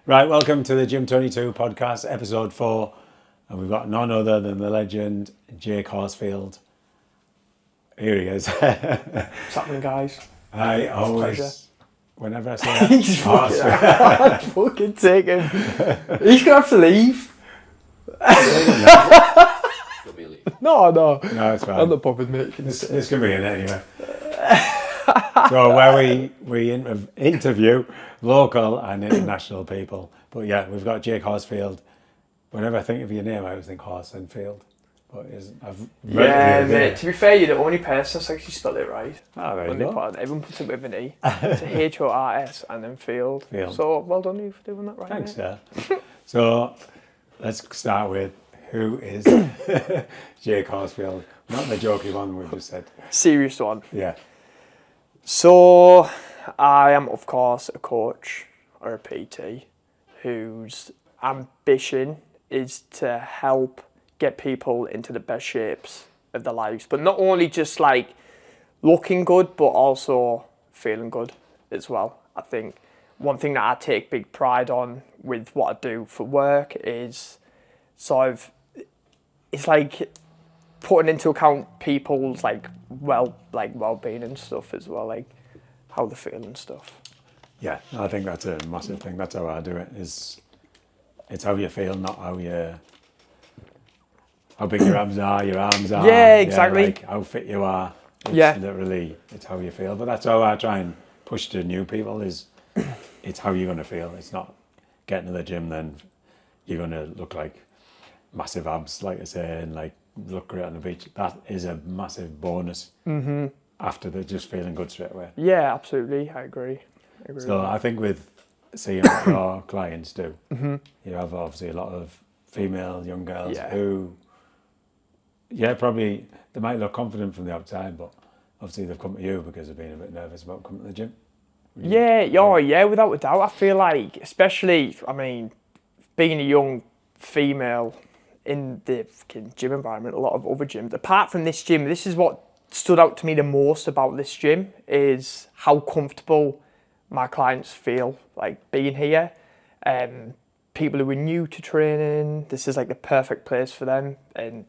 Right, welcome to the Gym 22 podcast, episode 4. And we've got none other than the legend, Jake Horsfield. Here he is. What's happening, guys? I always, pleasure. whenever I say He's fucking take him. He's going to have to leave. No. No, it's fine. I'm not bothered, mate. This can be in anyway. So where we interview local and international people. But yeah, we've got Jake Horsfield. Whenever I think of your name, I always think horse and field. But mate, to be fair, you're the only person that's actually spelled it right. Oh, there you go. Everyone puts it with an E. It's a H-O-R-S and then field. So well done you for doing that right. Thanks, sir. So let's start with who is Jake Horsfield? Not the jokey one we just said. Serious one. Yeah. So I am, of course, a coach or a PT whose ambition is to help get people into the best shapes of their lives, but not only just like looking good, but also feeling good as well. I think one thing that I take big pride on with what I do for work is it's like putting into account people's well-being and stuff as well, like how they feel and stuff. Yeah, I think that's a massive thing. That's how I do it. It's how you feel, not how big your abs are, your arms are. Yeah, exactly. Yeah, like how fit you are. Literally, it's how you feel. But that's how I try and push to new people is it's how you're going to feel. It's not getting to the gym, then you're going to look like massive abs, like I say, and like look great on the beach. That is a massive bonus after they're just feeling good straight away. Yeah, absolutely. I agree. So I think with seeing what your clients do, you have obviously a lot of female young girls who, probably they might look confident from the outside, but obviously they've come to you because they've been a bit nervous about coming to the gym. Yeah, without a doubt. I feel like, especially, being a young female in the gym environment, a lot of other gyms, apart from this gym, this is what stood out to me the most about this gym, is how comfortable my clients feel like being here. People who are new to training, this is like the perfect place for them, and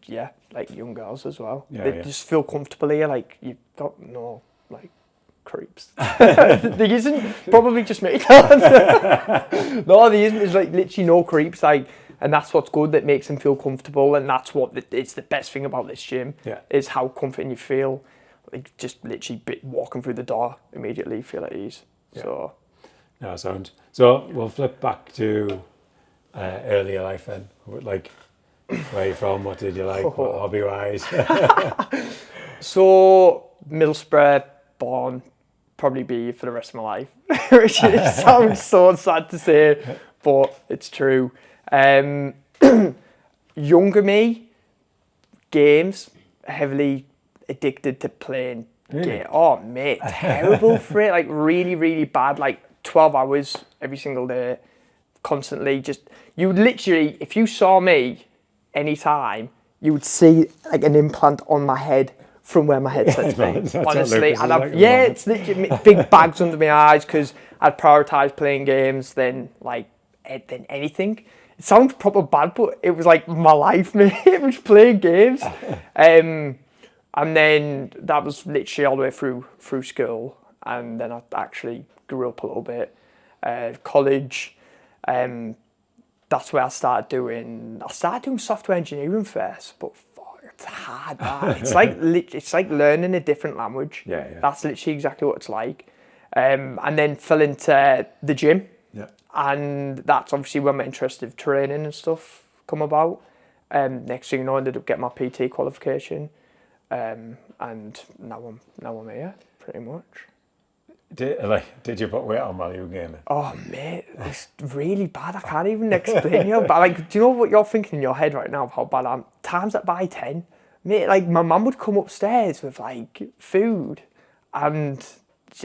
like young girls as well. They just feel comfortable here, like you've got no like creeps. There isn't, probably just me. No, there isn't. There's like literally no creeps, like, and that's what's good, that makes them feel comfortable, and that's it's the best thing about this gym, is how confident you feel. Like just literally walking through the door immediately, feel at ease. So So we'll flip back to earlier life then. Like, where are you from? What did you like? What hobby-wise? So Middlesbrough, born, probably be for the rest of my life, which sounds so sad to say, but it's true. Younger me, games, heavily addicted to playing. Really? Oh mate, terrible for it. Like really, really bad. Like 12 hours every single day, constantly. Just, you would literally, if you saw me anytime, you would see like an implant on my head from where my headset's been. Honestly, it's literally big bags under my eyes because I'd prioritise playing games than anything. It sounds proper bad, but it was like my life, mate. It was playing games. And then that was literally all the way through school. And then I actually grew up a little bit. College, that's where I started doing software engineering first, but it's hard, man. It's like learning a different language. Yeah. That's literally exactly what it's like. And then fell into the gym. Yeah. And that's obviously when my interest in training and stuff come about. Next thing you know, I ended up getting my PT qualification. And now I'm here, pretty much. Did you put weight on while you were gaming? Oh mate, it's really bad. I can't even explain you. But like, do you know what you're thinking in your head right now of how bad I am? Times that by 10, mate. Like my mum would come upstairs with like food, and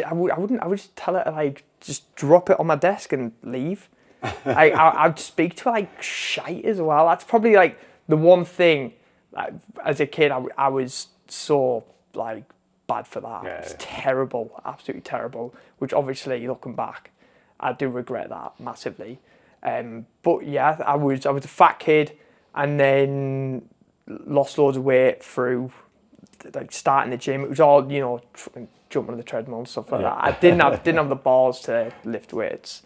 I would just tell her to like just drop it on my desk and leave. I'd speak to her like shite as well. That's probably like the one thing. Like, as a kid, I was so like bad for that. It's terrible, absolutely terrible. Which obviously, looking back, I do regret that massively. But yeah, I was a fat kid, and then lost loads of weight through like starting the gym. It was all, you know, jumping on the treadmill and stuff like that. I didn't have the balls to lift weights,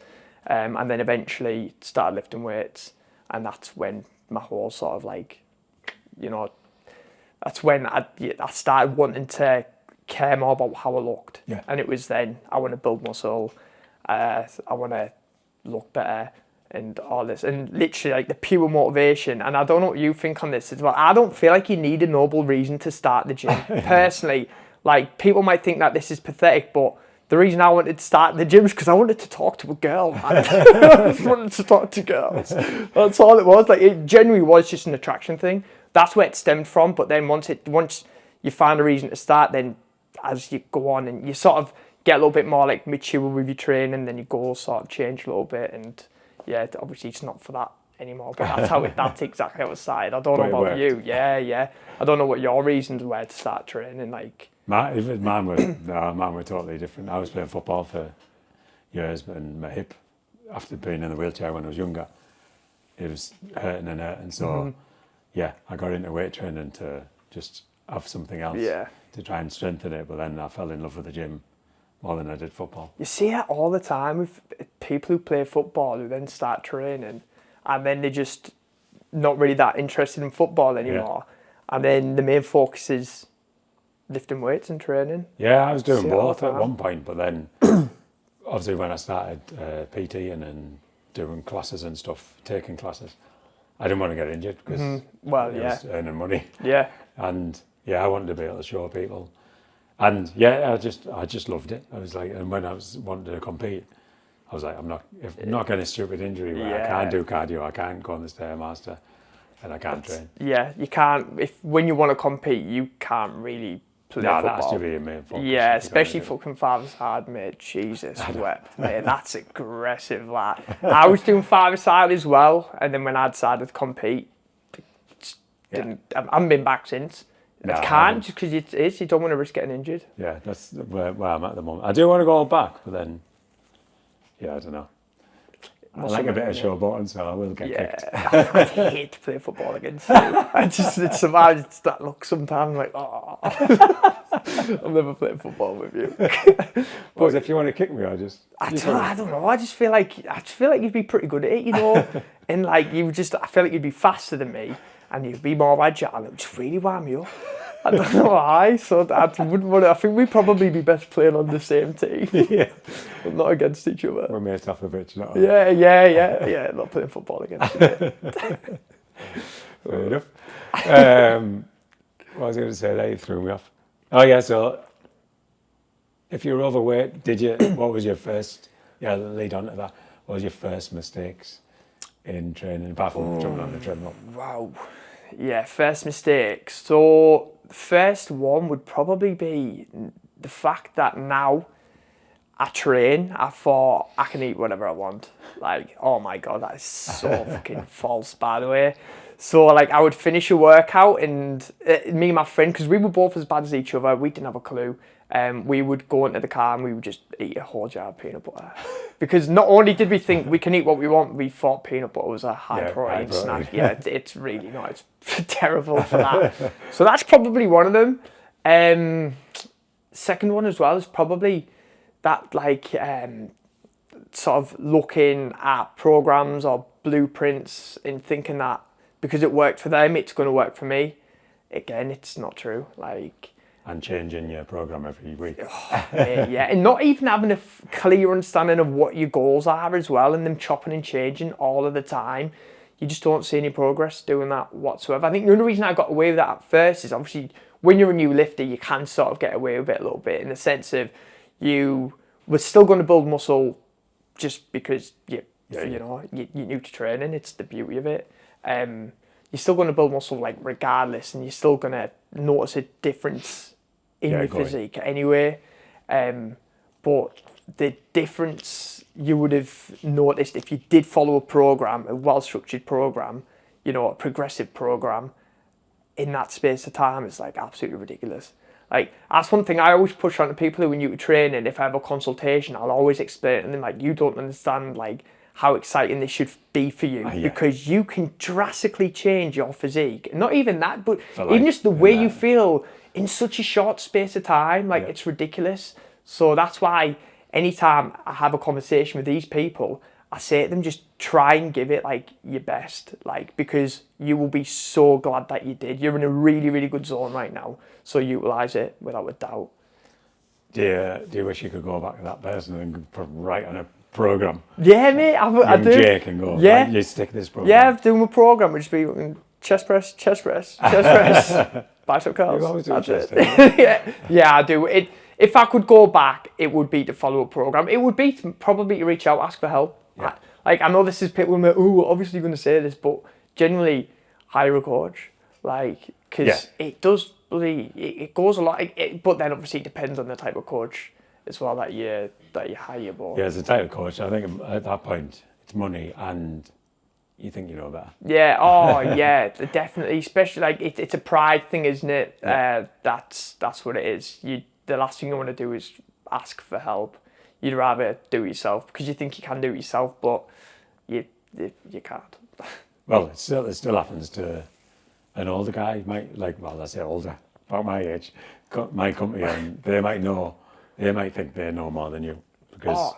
and then eventually started lifting weights, and that's when my whole sort of like, you know, that's when I started wanting to care more about how I looked. Yeah. And it was then, I want to build muscle, I want to look better and all this. And literally like the pure motivation, and I don't know what you think on this as well, I don't feel like you need a noble reason to start the gym. Personally, like people might think that this is pathetic, but the reason I wanted to start the gym is because I wanted to talk to a girl, man. I just wanted to talk to girls. That's all it was. Like it genuinely was just an attraction thing. That's where it stemmed from. But then once you find a reason to start, then as you go on and you sort of get a little bit more like mature with your training, then your goals sort of change a little bit. And yeah, obviously it's not for that anymore. But that's exactly how it started. I don't know about you. Yeah. I don't know what your reasons were to start training. Like mine were totally different. I was playing football for years, and my hip, after being in the wheelchair when I was younger, it was hurting. So yeah, I got into weight training to just have something else to try and strengthen it. But then I fell in love with the gym more than I did football. You see that all the time with people who play football who then start training, and then they're just not really that interested in football anymore. Yeah. And then the main focus is lifting weights and training. Yeah, I was doing both at one point, but then obviously when I started PTing and doing classes and stuff, taking classes, I didn't want to get injured because I was earning money. Yeah. And yeah, I wanted to be able to show people. And yeah, I just loved it. I was like, and when I was wanting to compete, I was like, I'm not getting a stupid injury where I can't do cardio, I can't go on the Stairmaster, and I can't train. Yeah, you can't. When you want to compete, you can't really play football. That has to be your main focus. Yeah, especially fucking five-a-side, mate. Jesus wept, mate. That's aggressive, lad. I was doing five-a-side as well, and then when I decided to compete, I haven't been back since. I can't, just because you don't want to risk getting injured. Yeah, that's where I'm at the moment. I do want to go back, but then, yeah, I don't know. I like a bit of showboating, so I will get kicked. I hate to play football against you. It's that look sometimes, like, oh. I'll never play football with you. But if you want to kick me, I don't know. I just feel like you'd be pretty good at it, you know. And like I feel like you'd be faster than me, and you'd be more agile. It would just really wind me up. I don't know why, so I wouldn't want to. I think we'd probably be best playing on the same team. Yeah. But not against each other. We're mates off the pitch, not Yeah, not playing football against each other. Fair enough. What was I going to say there? You threw me off. Oh yeah, so if you're overweight, what was your first, lead on to that, what was your first mistakes in training, apart from jumping on the treadmill? Wow. Yeah, first mistake. So the first one would probably be the fact that now I train, I thought I can eat whatever I want. Like, oh my God, that is so fucking false, by the way. So like I would finish a workout and me and my friend, because we were both as bad as each other, we didn't have a clue. We would go into the car and we would just eat a whole jar of peanut butter. Because not only did we think we can eat what we want, we thought peanut butter was a high protein snack. Yeah, it's really not. It's terrible for that. So that's probably one of them. Second one as well is probably that like sort of looking at programs or blueprints and thinking that because it worked for them, it's going to work for me. Again, it's not true. And changing your program every week. Yeah, and not even having a clear understanding of what your goals are as well, and them chopping and changing all of the time. You just don't see any progress doing that whatsoever. I think the only reason I got away with that at first is obviously when you're a new lifter, you can sort of get away with it a little bit in the sense of you were still going to build muscle just because you're new to training. It's the beauty of it. You're still going to build muscle like regardless, and you're still going to notice a difference in your physique anyway. But the difference you would have noticed if you did follow a program, a well-structured program, a progressive program, in that space of time is like absolutely ridiculous. Like that's one thing I always push on to people who are new to training. If I have a consultation, I'll always explain to them like, you don't understand like how exciting this should be for you, because you can drastically change your physique. Not even that, but even just the way you feel in such a short space of time. Like, it's ridiculous. So that's why anytime I have a conversation with these people, I say to them, just try and give it like your best, like, because you will be so glad that you did. You're in a really, really good zone right now, so utilize it without a doubt. Do you wish you could go back to that person and put right on a program? Yeah, mate, I do. Jake and go, right, you stick this program. Yeah, doing a program would just be chest press, bicep curls. You always do chest. Yeah, I do. If I could go back, it would be to follow a program. It would be probably to reach out, ask for help. Yeah. I know this is people who are obviously going to say this, but generally hire a coach, because it does really, it goes a lot. But then obviously it depends on the type of coach as well that you hire. But yeah, as a type of coach, I think at that point it's money and you think you know better. Yeah. Oh, yeah. Definitely. Especially it's a pride thing, isn't it? Yeah. That's what it is. The last thing you want to do is ask for help. You'd rather do it yourself because you think you can do it yourself, but you can't. Well, it still happens to an older guy. I say older, about my age, my company, and they might think they know more than you because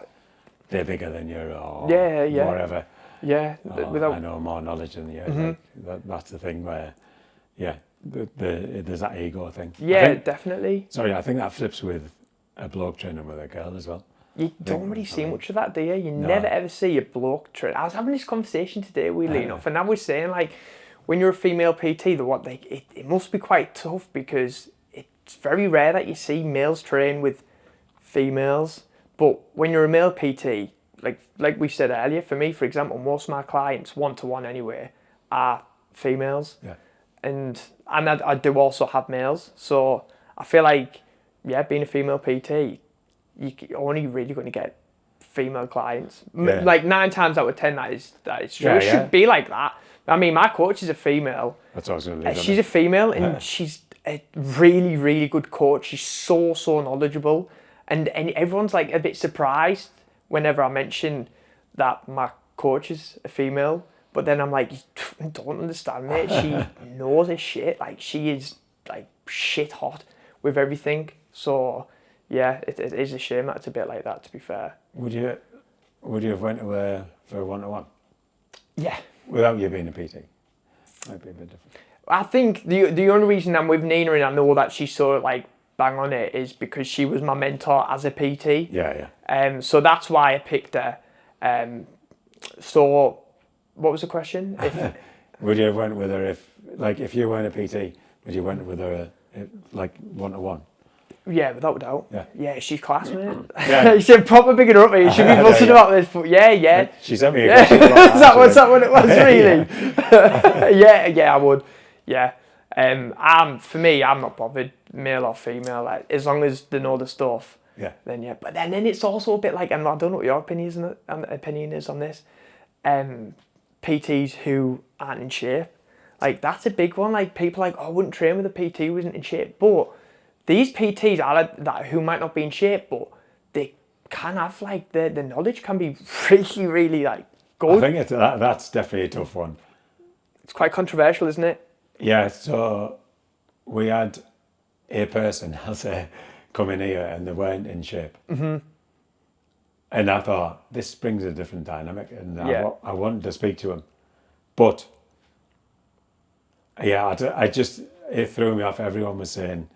they're bigger than you or whatever. Yeah, I know more knowledge than you. Mm-hmm. That's the thing where, there's that ego thing. Yeah, definitely. Sorry, I think that flips with a bloke training with a girl as well. You don't really see much of that, do you? You never ever see a bloke train. I was having this conversation today, weirdly enough, and I was saying, when you're a female PT, it must be quite tough because it's very rare that you see males train with females. But when you're a male PT, like we said earlier, for me, for example, most of my clients, one-to-one anyway, are females. Yeah. And I do also have males. So I feel like, being a female PT, you're only really going to get female clients. Yeah. 9 times out of 10, that is true. It should be like that. I mean, my coach is a female. That's what I was going to leave. She's a female, and she's a really, really good coach. She's so knowledgeable. And everyone's a bit surprised whenever I mention that my coach is a female. But then I'm like, you don't understand, mate. She knows her shit. She is shit hot with everything. So yeah, it is a shame that it's a bit like that, to be fair. Would you have went to her for a one-to-one? Yeah. Without you being a PT? Might be a bit different. I think the only reason I'm with Nina and I know that she's sort of bang on it is because she was my mentor as a PT. Yeah. So that's why I picked her. So what was the question? Would you have went with her if you weren't a PT, would you went with her one-to-one? Yeah, without a doubt. Yeah, she's class, man. Yeah. You should probably pick it up, mate. You should be buzzing about this, but yeah. She sent me a question. Is that what it was, really? Yeah, I would. Yeah. For me, I'm not bothered, male or female. As long as they know the stuff. Yeah. Then yeah. But then it's also a bit and I don't know what your opinion is on this. PTs who aren't in shape, that's a big one. People I wouldn't train with a PT who isn't in shape, but these PTs are who might not be in shape, but they can have the knowledge can be really, really good. I think that's definitely a tough one. It's quite controversial, isn't it? Yeah. So we had a person, I'll say, come in here and they weren't in shape. Mm-hmm. And I thought, this brings a different dynamic, and I wanted to speak to him. But it threw me off. Everyone was saying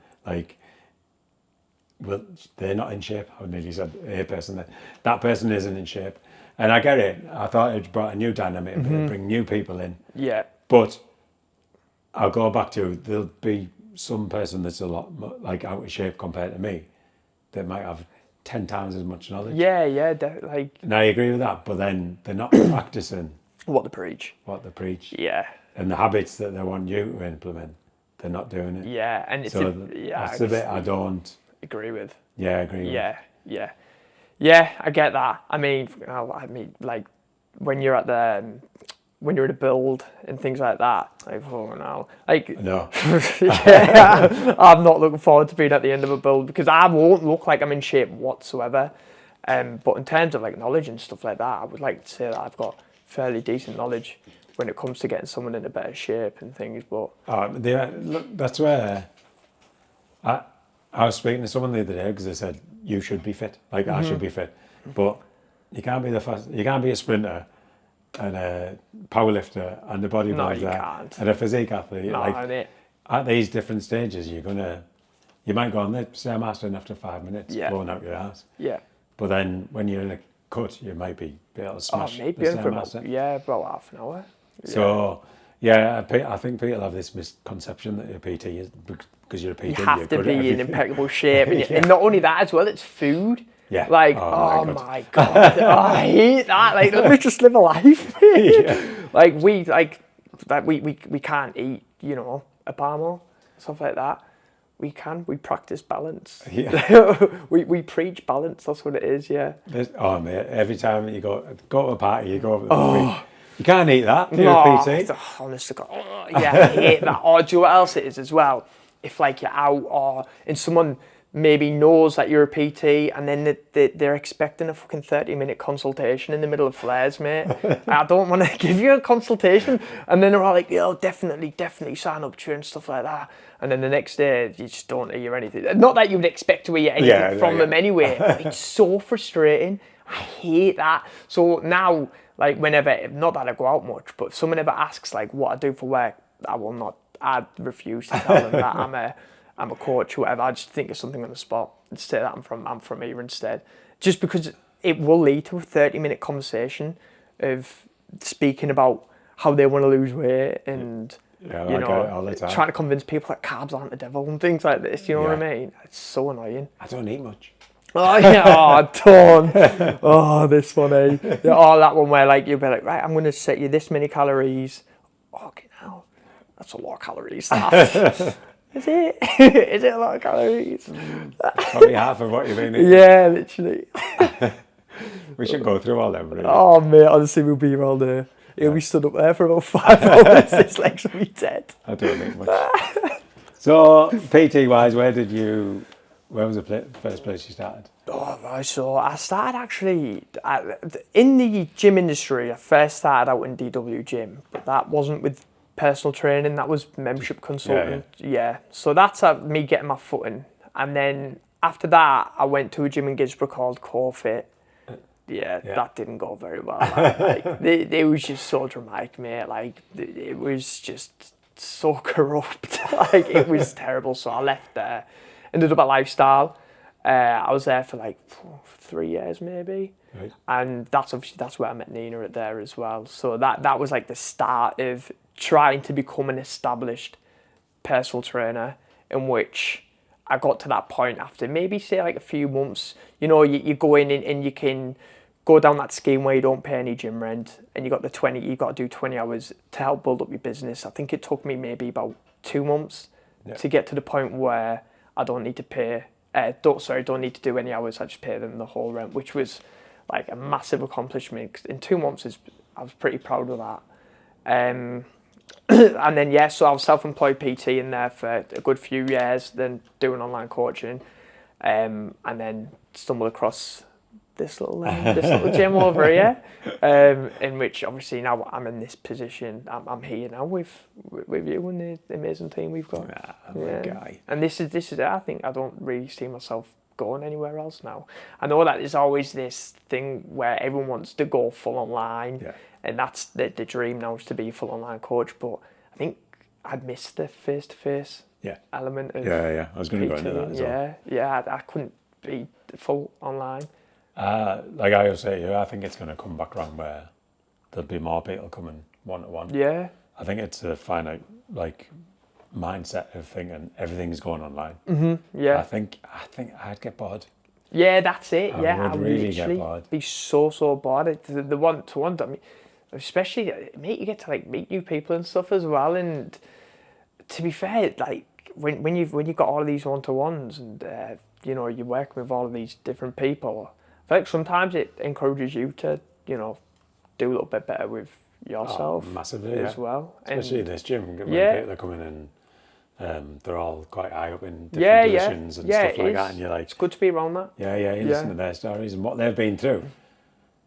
well, they're not in shape. I nearly said a person. That person isn't in shape. And I get it. I thought it brought a new dynamic, bring new people in. Yeah. But I'll go back to, there'll be some person that's a lot out of shape compared to me that might have 10 times as much knowledge. Yeah. And I agree with that, but then they're not practicing what they preach. Yeah. And the habits that they want you to implement, they're not doing it. Yeah, and that's the bit I don't agree with. Yeah, I agree. Yeah, I get that. I mean, when you're at when you're at a build and things like that, no. I'm not looking forward to being at the end of a build because I won't look like I'm in shape whatsoever. But in terms of like knowledge and stuff like that, I would like to say that I've got fairly decent knowledge when it comes to getting someone in a better shape and things. But look, that's where I was speaking to someone the other day because they said you should be fit, like I should be fit, but you can't be you can't be a sprinter and a powerlifter and a bodybuilder and a physique athlete. No, like at these different stages, you might go on the Stairmaster after 5 minutes, blowing out your ass. Yeah. But then when you're in a cut, you might be able to smash the Stairmaster. About half an hour. Yeah. So, yeah, I think people have this misconception that a PT is because you're a PT. You have to be in impeccable shape, and not only that as well. It's food. Yeah. Like, oh my god, I hate that. Like, let me just live a life. Like we can't eat, a palmo, stuff like that. We practice balance. Yeah. we preach balance. That's what it is. Yeah. Mate, every time you go to a party, you go over the you can't eat that. You're a PT. Honestly, I hate that. Or do you know what else it is as well? If like you're out and someone maybe knows that you're a PT and then they're expecting a fucking 30-minute consultation in the middle of flares, mate. I don't want to give you a consultation. And then they're all like, definitely sign up to you and stuff like that. And then the next day, you just don't hear anything. Not that you would expect to hear anything from them anyway, but it's so frustrating. I hate that. So now, like whenever, not that I go out much, but if someone ever asks like what I do for work, I refuse to tell them that I'm a coach or whatever. I just think of something on the spot and say that I'm from here instead. Just because it will lead to a 30-minute conversation of speaking about how they want to lose weight and all the time. Trying to convince people that carbs aren't the devil and things like this. You know what I mean? It's so annoying. I don't eat much. Oh yeah, torn. Oh, this one, eh? Yeah, that one where like you'll be like, right, I'm going to set you this many calories. Okay, now that's a lot of calories. Is it? Is it a lot of calories? Probably half of what you've been eating. Yeah, literally. We should go through all them, really. Oh, mate, honestly, we'll be here all day. He'll be stood up there for about 5 hours. His legs will be dead. I don't eat much. So, PT-wise, where was the first place you started? Oh, right, so I started actually, in the gym industry, I first started out in DW Gym, but that wasn't with personal training, that was membership consultant. Yeah. So that's me getting my footing. And then after that, I went to a gym in Gisborough called CoreFit. Yeah, that didn't go very well. It was just so dramatic, mate. Like, it was just so corrupt. Like, it was terrible. So I left there, ended up at Lifestyle. I was there for like 3 years maybe. Right. And that's where I met Nina there as well. So that was like the start of trying to become an established personal trainer, in which I got to that point after maybe say like a few months. You go in and you can go down that scheme where you don't pay any gym rent and you got to do 20 hours to help build up your business. I think it took me maybe about 2 months to get to the point where I don't need to pay, don't need to do any hours, I just pay them the whole rent, which was like a massive accomplishment. 'Cause in 2 months, I was pretty proud of that. And then, so I was self-employed PT in there for a good few years, then doing online coaching, and then stumbled across this little gym over here, in which obviously now I'm in this position. I'm here now with you and the amazing team we've got. Guy. And this is I think I don't really see myself going anywhere else now. I know that there's always this thing where everyone wants to go full online, and that's the dream now, is to be a full online coach. But I think I'd miss the face-to-face element of I was going to go into that as well. I couldn't be full online. Like I always say, I think it's going to come back around where there'll be more people coming one-to-one. Yeah. I think it's a finite mindset of thinking everything's going online. Mm-hmm. Yeah. I think I'd get bored. Yeah, that's it. I would really get bored. Be so bored. The one-to-one, I mean, especially, mate, you get to meet new people and stuff as well. And to be fair, when you've got all of these one-to-ones and you're working with all of these different people, I feel like sometimes it encourages you to do a little bit better with yourself. Massively, as well. Especially in this gym, when people are coming in they're all quite high up in different positions and stuff like that, and you're like, it's good to be around that. You listen to their stories and what they've been through.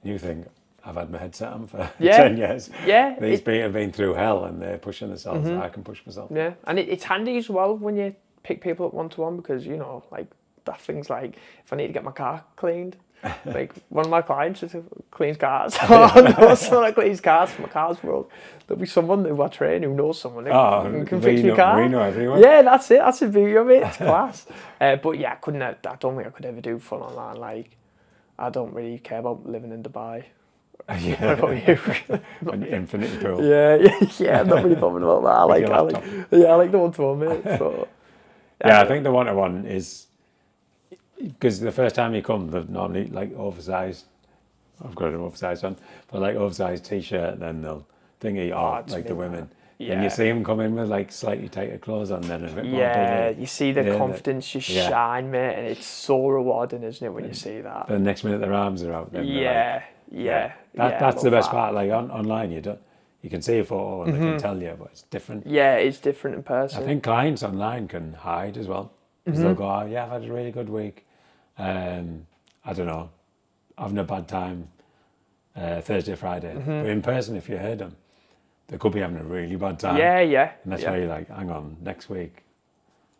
You think, I've had my head set on for 10 years. Yeah. These people have been through hell and they're pushing themselves. I can push myself. Yeah, and it's handy as well when you pick people up one-to-one because, like, that thing's like, if I need to get my car cleaned, like, one of my clients just cleans cars. I know someone that cleans cars for my Cars World. There'll be someone who I train who knows someone who can fix my car. We know everyone. Yeah, that's it. That's the beauty of it. It's class. But yeah, I don't think I could ever do full online. Like, I don't really care about living in Dubai. What about you? An infinity pool. Yeah. I'm not really bothered about that. I like the one-to-one, mate. So, I think the one-to-one is because the first time you come, they're normally like oversized. I've got an oversized one, but like oversized t-shirt. Then they'll think like the women. Yeah. And you see them come in with like slightly tighter clothes on, then a bit more. Yeah, you see the confidence just shine, mate, and it's so rewarding, isn't it, when you see that? The next minute their arms are out. Then that's the best part. Like online, you can see a photo and they can tell you, but it's different. Yeah, it's different in person. I think clients online can hide as well. Because they'll go, I've had a really good week. I don't know, having a bad time Thursday, Friday. But in person, if you heard them, they could be having a really bad time. Yeah. And that's why you're like, hang on, next week,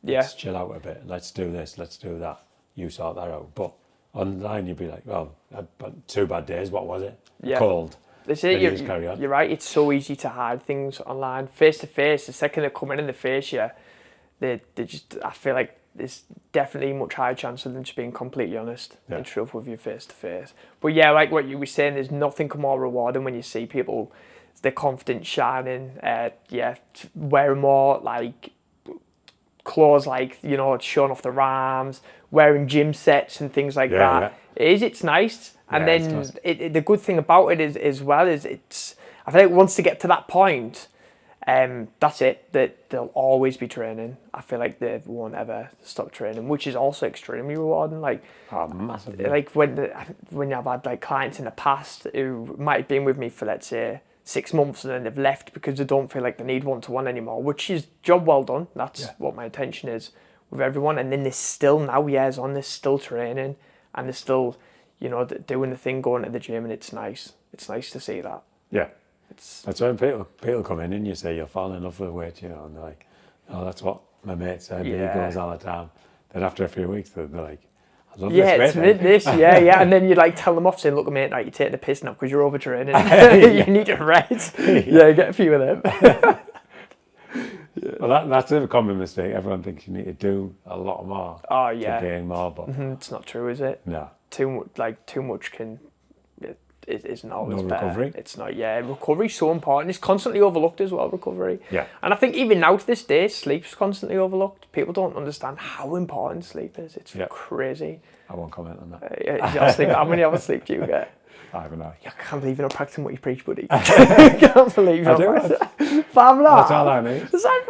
let's chill out a bit. Let's do this, let's do that. You sort that out. But online, you'd be like, well, I had 2 bad days. What was it? Cold. That's it. You're right. It's so easy to hide things online. Face to face, the second they're coming in the face, they just. I feel like there's definitely a much higher chance of them just being completely honest and truthful with you face to face. But yeah, like what you were saying, there's nothing more rewarding when you see people, their confidence shining. Wearing more like clothes, like showing off their arms, wearing gym sets and things like that. It's nice. And then the good thing about it is as well is I think once they get to that point, that's it. That they'll always be training. I feel like they won't ever stop training, which is also extremely rewarding. Like, massively. Like when I've had like clients in the past who might have been with me for, let's say, 6 months and then they've left because they don't feel like they need one-to-one anymore, which is job well done. That's what my intention is with everyone. And then they're still now years on, they're still training and they're still, doing the thing, going to the gym, and it's nice. It's nice to see that. Yeah. That's when people come in and you say you'll fall in love with weight, and they're like, oh, that's what my mate said. He goes all the time. Then after a few weeks, they're like, I love this weight. And then you like tell them off saying, look, mate, you're taking the piss now because you're overtraining. You need to rest. Get a few of them. Well, that's a common mistake. Everyone thinks you need to do a lot more to gain more, but it's not true, is it? No. Too much can. It isn't always better. Recovery. It's not. Recovery's so important. It's constantly overlooked as well, recovery. Yeah. And I think even now to this day, sleep's constantly overlooked. People don't understand how important sleep is. It's crazy. I won't comment on that. How many hours sleep do you get? I don't know. I can't believe you're not practicing what you preach, buddy. I can't believe you're not practicing. 5.5. That's all I need. It's like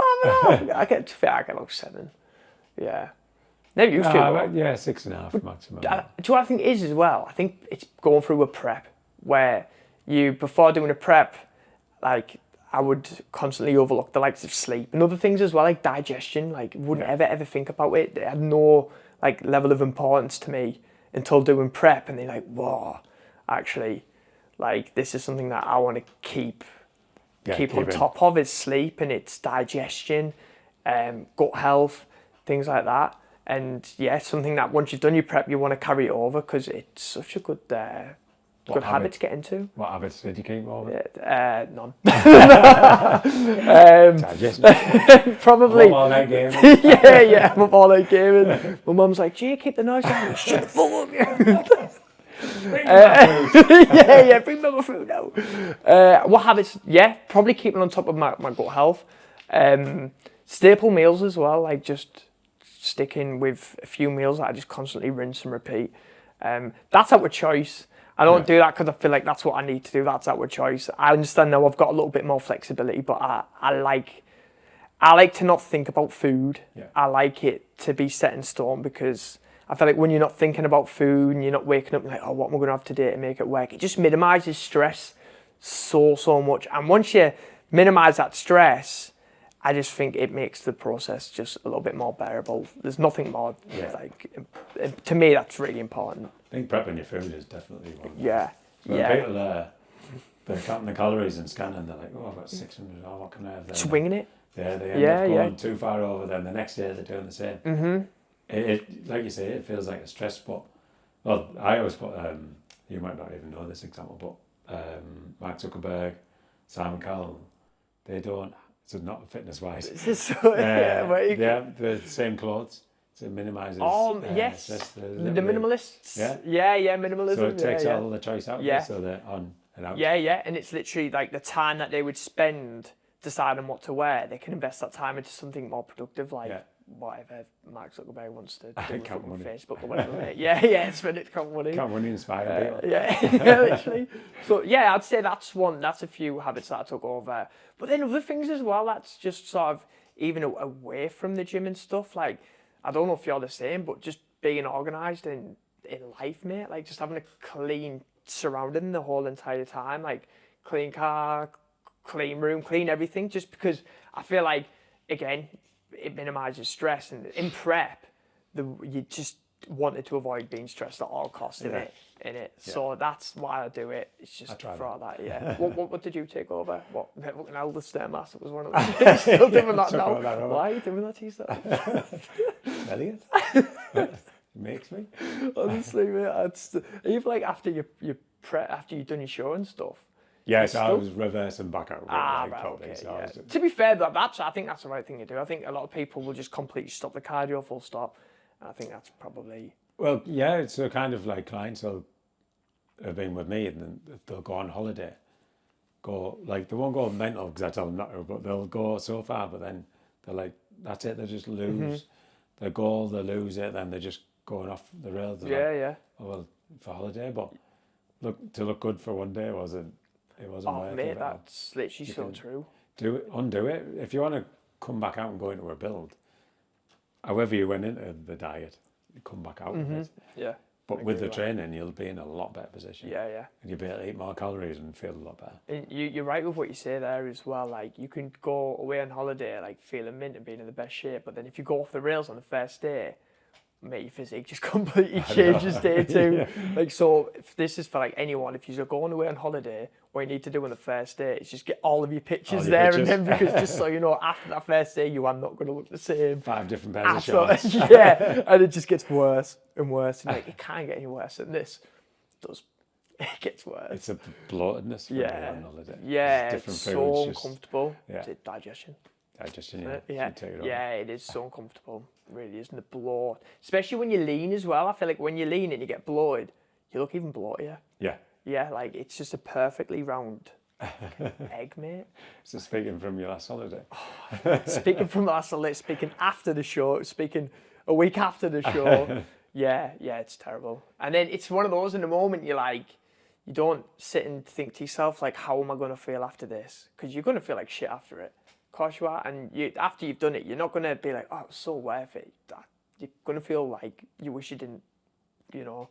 5.5. I get about 7. Yeah. Never used to. 6.5 maximum. Do you know what I think is as well? I think it's going through a prep where before doing a prep, like I would constantly overlook the likes of sleep and other things as well, like digestion. Like wouldn't ever think about it. It had no like level of importance to me until doing prep, and they're like, whoa, actually, like this is something that I want to keep on top of is sleep and its digestion, gut health, things like that. And something that once you've done your prep, you want to carry it over because it's such a good habit to get into. What habits did you keep over? None. I'm Probably. up all night gaming. I'm up all night gaming. My mum's like, Jake, keep the noise down. Shut the fuck up. Bring me my food now. What habits? Probably keeping on top of my gut health. Staple meals as well, like just sticking with a few meals that I just constantly rinse and repeat. That's out of choice. I don't do that because I feel like that's what I need to do. That's out of choice. I understand now I've got a little bit more flexibility, but I like to not think about food. Yeah. I like it to be set in stone because I feel like when you're not thinking about food and you're not waking up like, oh, what am I going to have today to make it work? It just minimises stress so much. And once you minimise that stress I just think it makes the process just a little bit more bearable. There's nothing more to me that's really important. I think prepping your food is definitely one. Yeah. When people they're counting the calories and scanning, they're like, oh, I've got 600, what can I have there? Swinging it. Yeah, they end up going too far over, then the next day they're doing the same. Mm-hmm. It like you say, it feels like a stress, but, well, I always put, you might not even know this example, but Mark Zuckerberg, Simon Cowell, they don't, so not fitness-wise. They have the same clothes, so it minimises stress. The minimalists. Yeah, minimalism. So it takes all the choice out of it, so they're on and out. Yeah, and it's literally like the time that they would spend deciding what to wear, they can invest that time into something more productive, like whatever Mark Zuckerberg wants to do with Facebook or whatever. Spend it to count money. Count money, inspire people. Literally. So I'd say that's a few habits that I took over. But then other things as well, that's just sort of even away from the gym and stuff, like, I don't know if you're the same, but just being organised in life, mate, like just having a clean surrounding the whole entire time, like clean car, clean room, clean everything, just because I feel like, again, it minimises stress, and in prep, you just wanted to avoid being stressed at all costs in it. Yeah. So that's why I do it. It's just for that. What did you take over? What fucking hell, the Stairmaster was one of them. Still doing that now. Why are you doing that to yourself? Elliot? Makes me. Honestly, mate, even like after you prep, after you've done your show and stuff. Yeah, so I was reversing back out. To be fair, I think that's the right thing to do. I think a lot of people will just completely stop the cardio, full stop. And I think that's probably... Well, yeah, it's a kind of like clients will have been with me, and then they'll go on holiday. They won't go mental because I tell them not to, but they'll go so far, but then they're like, that's it, they just lose their goal, they lose it, then they're just going off the rails. They're oh, well, for holiday, but to look good for one day wasn't worth it. Mate, that's literally so true. Undo it. If you want to come back out and go into a build, however you went into the diet, you come back out of it. Yeah. But with the training, you'll be in a lot better position. Yeah. And you'll be able to eat more calories and feel a lot better. And you're right with what you say there as well. Like, you can go away on holiday, like, feeling mint and being in the best shape, but then if you go off the rails on the first day, mate, your physique just completely changes day two. Like, so if this is for like anyone, if you're going away on holiday, what you need to do on the first day is just get all of your pictures there, and then, because just so you know, after that first day, you are not going to look the same. 5 different pairs of shorts. And it just gets worse and worse. And like, it can't get any worse than this. It does. It gets worse. It's a bloatedness for on holiday. Yeah, it's so uncomfortable. Yeah. It's digestion. It is so uncomfortable. It really isn't it? Bloat, especially when you lean as well. I feel like when you lean and you get bloated, you look even bloatier. Yeah, like it's just a perfectly round egg, mate. So speaking from your last holiday. Speaking from last holiday, speaking after the show, speaking a week after the show. yeah, it's terrible. And then it's one of those in the moment you don't sit and think to yourself like, how am I going to feel after this? Because you're going to feel like shit after it. Of course you are, and after you've done it, you're not going to be like, oh, it was so worth it. You're going to feel like you wish you didn't, go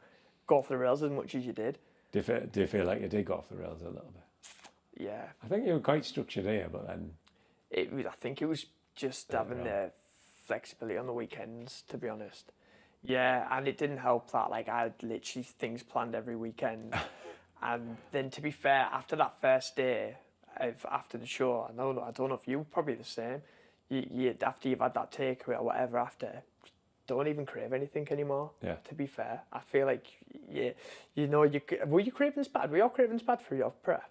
off the rails as much as you did. Do you feel like you did go off the rails a little bit? Yeah. I think you were quite structured here, but then... I think it was just having the flexibility on the weekends, to be honest. Yeah, and it didn't help that, like, I had literally things planned every weekend. And then, to be fair, after that first day... after the show, I don't know if you were probably the same. You after you've had that takeaway or whatever, after, don't even crave anything anymore. Yeah. To be fair, I feel like were you cravings bad? Were your cravings bad for your prep?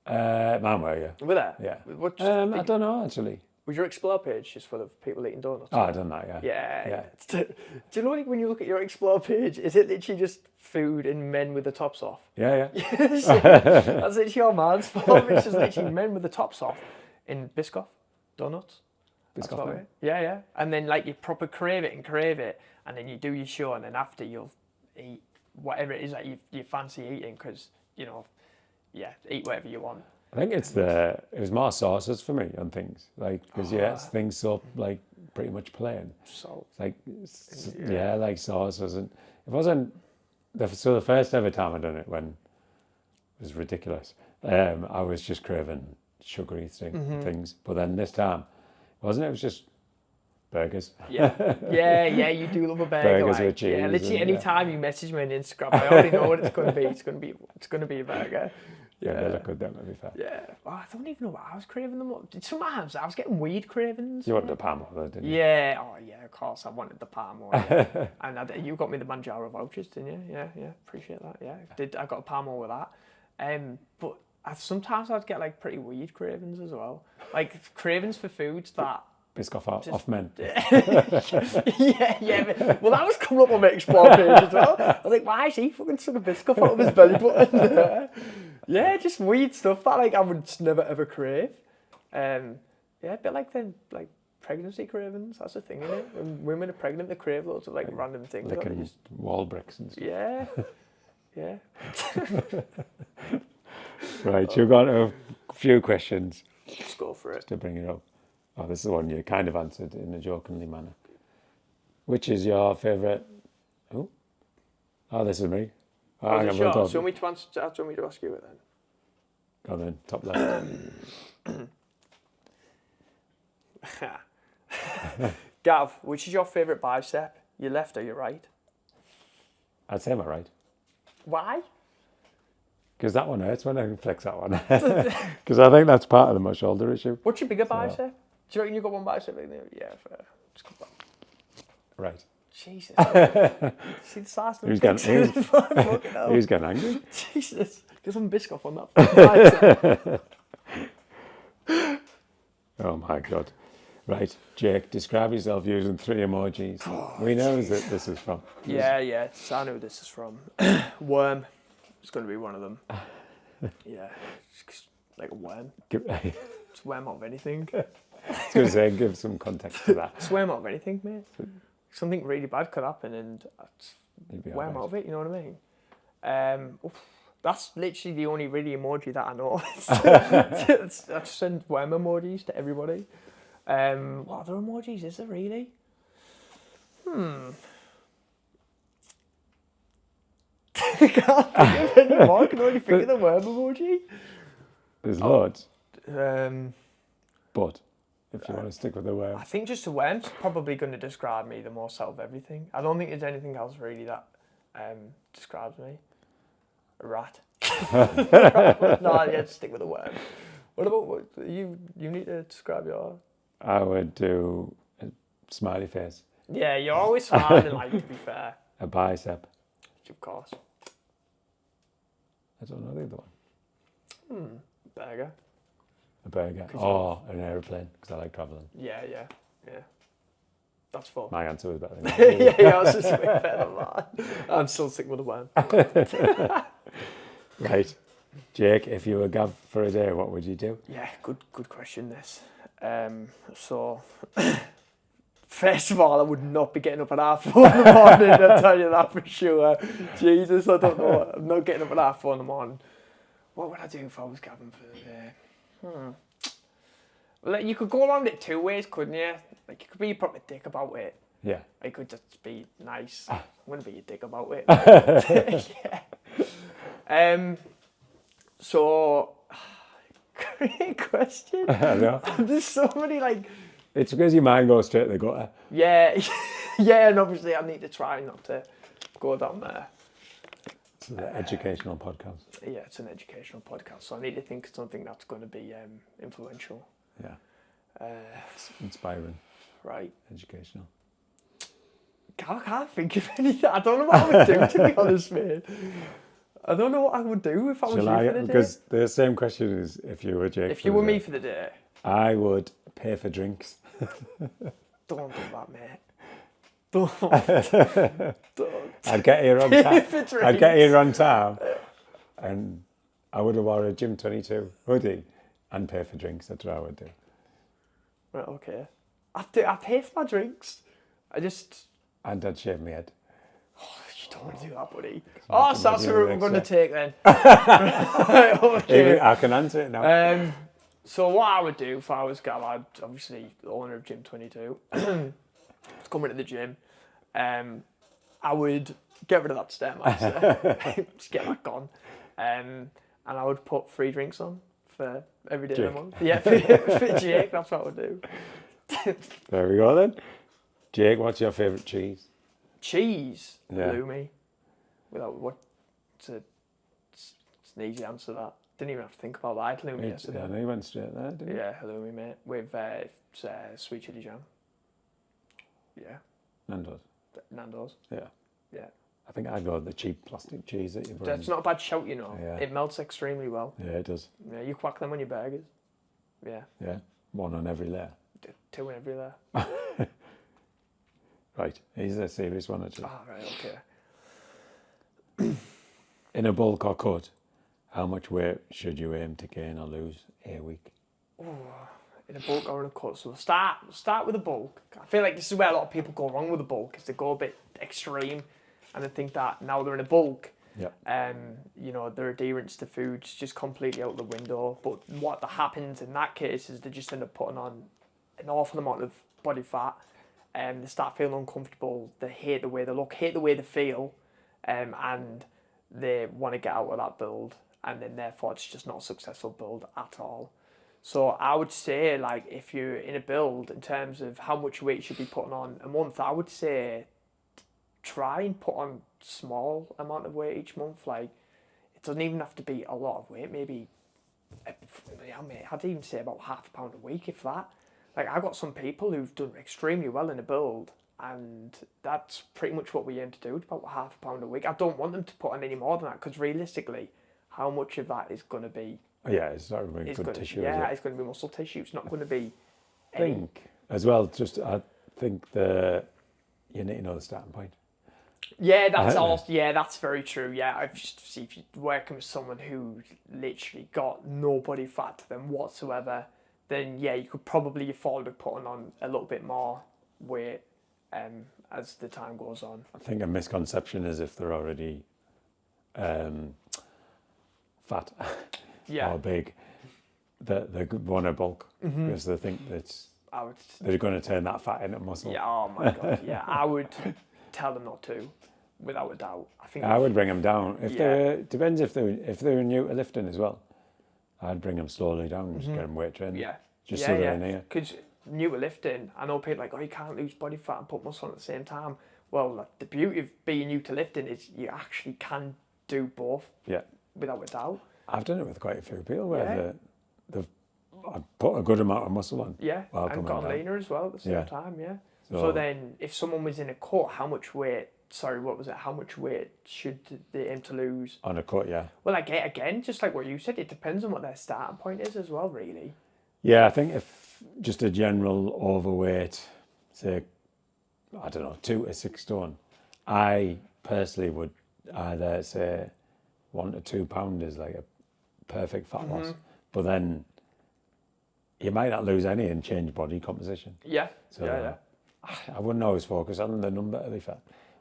Mine were, yeah. Were there? Yeah. I don't know actually. Was your Explore page just full of people eating donuts? Oh, I've done that, yeah. Do you know, like, when you look at your Explore page, is it literally just food and men with the tops off? Yeah. That's literally your man's form. It's just literally men with the tops off in Biscoff donuts. Biscoff, yeah. And then, like, you proper crave it, and then you do your show, and then after you'll eat whatever it is that you fancy eating, because, eat whatever you want. I think it was more sauces for me on things, like, because it's things so like pretty much plain. So like like sauces, and it wasn't the first ever time I done it, when it was ridiculous. I was just craving sugary things, but then this time Wasn't it? It was just burgers. Yeah, you do love a burger. Burgers with cheese. Yeah, literally any time you message me on Instagram, I already know what it's going to be. It's going to be a burger. Yeah, they look good, don't they, to be fair. Yeah. Well, I don't even know what I was craving them. Sometimes I was getting weird cravings. You wanted a Palmo though, didn't you? Yeah. Oh, yeah, of course. I wanted the Palmo. Yeah. And you got me the Manjaro vouchers, didn't you? Yeah. Appreciate that. Yeah. I got a Palmo with that. But sometimes I'd get like pretty weird cravings as well. Like cravings for foods that... Biscoff off men. yeah. Well, that was coming up on my Explore page as well. I was like, why is he fucking sucking Biscoff out of his belly button? Yeah, just weird stuff that like I would never ever crave. Yeah, a bit like pregnancy cravings. That's the thing, isn't it? When women are pregnant, they crave loads of like random things. Licking wall bricks and stuff. Yeah. Right, you've got a few questions. Let's go for it. To bring it up. Oh, this is one you kind of answered in a jokingly manner. Which is your favourite? Oh, this is me. Oh, is it sure? Do you want me to ask you it then? Go then, top left. Gav, which is your favourite bicep? Your left or your right? I'd say my right. Why? Because that one hurts when I flex that one. Because I think that's part of my shoulder issue. What's your bigger bicep? Do you reckon you've got one bicep in there? Yeah, fair. Just come back. Right. Jesus. See the size of the Who's getting angry? Jesus. Get some Biscoff on that. Oh my God. Right, Jake, describe yourself using 3 emojis. We know that this is from. Yeah, I know who this is from. Worm. It's going to be one of them. Yeah. It's like a worm. It's worm out of anything. I was going to say, give some context to that. It's worm out of anything, mate. Something really bad could happen and worm out of it, you know what I mean? That's literally the only really emoji that I know. I just send worm emojis to everybody. What other emojis is there really? I can't think of any more. I can only think of the worm emoji. There's loads. But if you want to stick with the worm. I think just the worm's probably going to describe me the most out of everything. I don't think there's anything else really that describes me. A rat. No, just stick with the worm. What about you need to describe your... I would do a smiley face. Yeah, you're always smiling, like, to be fair. A bicep. Of course. I don't know the other one. Burger. A burger. Oh, an aeroplane, because I like travelling. Yeah. That's fun. My answer was better than that. Yeah, I was just way better than that. I'm still sticking with the worm. Right. Jake, if you were Gav for a day, what would you do? Yeah, good question, this. So, first of all, I would not be getting up at 4:30 in the morning, I'll tell you that for sure. Jesus, I don't know. I'm not getting up at 4:30 in the morning. What would I do if I was Gavin for the day? Well, you could go around it 2 ways, couldn't you? Like, you could be a proper dick about it. Yeah. Or you could just be nice. I'm going to be a dick about it. Yeah. So, great question. I know. There's so many, like... It's because your mind goes straight to the gutter. Yeah, and obviously I need to try not to go down there. It's an educational podcast. Yeah, it's an educational podcast, so I need to think of something that's going to be influential. Yeah. It's inspiring. Right. Educational. I can't think of anything. I don't know what I would do, to be honest, mate. I don't know what I would do if I was you for the day. Because the same question is if you were Jake. If you were me for the day. I would pay for drinks. Don't do that, mate. Don't. I'd get here on time. I'd get here on time, and I would have worn a Gym 22 hoodie and pay for drinks. That's what I would do. Right, okay. I pay for my drinks. And I'd shave my head. Oh, you don't want to do that, buddy. Oh, so that's the route we're going to take then. Okay. I can answer it now. So what I would do if I was Gav, I'd obviously the owner of Gym 22. It's coming to the gym. I would get rid of that Stairmaster. Just get that gone. And I would put free drinks on for every day of the month. Yeah, for Jake, that's what I would do. There we go then. Jake, what's your favourite cheese? Cheese, Yeah. halloumi. Without what? It's an easy answer to that. Didn't even have to think about that. I had halloumi yesterday. I know you went straight there, didn't you? Yeah, halloumi, mate, with sweet chili jam. Yeah. Nando's. Yeah. Yeah. I think I'd go with the cheap plastic cheese that you bring. That's not a bad shout, you know. Yeah. It melts extremely well. Yeah, it does. Yeah, you whack them on your burgers. Yeah. Yeah, one on every layer. 2 in every layer. Right, here's a serious one actually. Ah, right, okay. In a bulk or cut, how much weight should you aim to gain or lose a week? In a bulk or in a cut. So we'll start with a bulk. I feel like this is where a lot of people go wrong with a bulk, is they go a bit extreme and they think that now they're in a bulk, you know, their adherence to food's just completely out the window. But what happens in that case is they just end up putting on an awful amount of body fat. They start feeling uncomfortable. They hate the way they look, hate the way they feel, and they want to get out of that build. And then therefore it's just not a successful build at all. So I would say, like, if you're in a build in terms of how much weight you should be putting on a month, I would say try and put on small amount of weight each month. Like, it doesn't even have to be a lot of weight. Maybe, I'd even say about £0.5 a week, if that. Like, I've got some people who've done extremely well in a build, and that's pretty much what we aim to do. It's about £0.5 a week. I don't want them to put on any more than that, because realistically, how much of that is going to be? Yeah, it's not going to be good tissue. Yeah, is it? it's going to be muscle tissue. It's not going to be. I think as well. I think you need to know the starting point. Yeah, that's all. Yeah, that's very true. Yeah, I've just see if you're working with someone who literally got no body fat to them whatsoever, then yeah, you could probably afford to putting on a little bit more weight as the time goes on. I think a misconception is if they're already fat or big, that they want to bulk because they think they're going to turn that fat into muscle. Yeah. Oh my god. Yeah, I would tell them not to, without a doubt. I would bring them down. Depends if they're new to lifting as well. I'd bring them slowly down and just get them weight training. Yeah. Just so they're in here. Because new to lifting, I know people are like, oh, you can't lose body fat and put muscle on at the same time. Well, like, the beauty of being new to lifting is you actually can do both. Yeah. Without a doubt. I've done it with quite a few people where they've put a good amount of muscle on. Yeah, and got leaner as well at the same time, yeah. So then, if someone was in a cut, how much weight should they aim to lose? On a cut, yeah. Well, again, just like what you said, it depends on what their starting point is as well, really. Yeah, I think if just a general overweight, say, I don't know, 2 to 6 stone, I personally would either say 1 to 2 pound is like a perfect fat loss, but then you might not lose any and change body composition. Yeah. So I wouldn't always focus on the number, to be fair.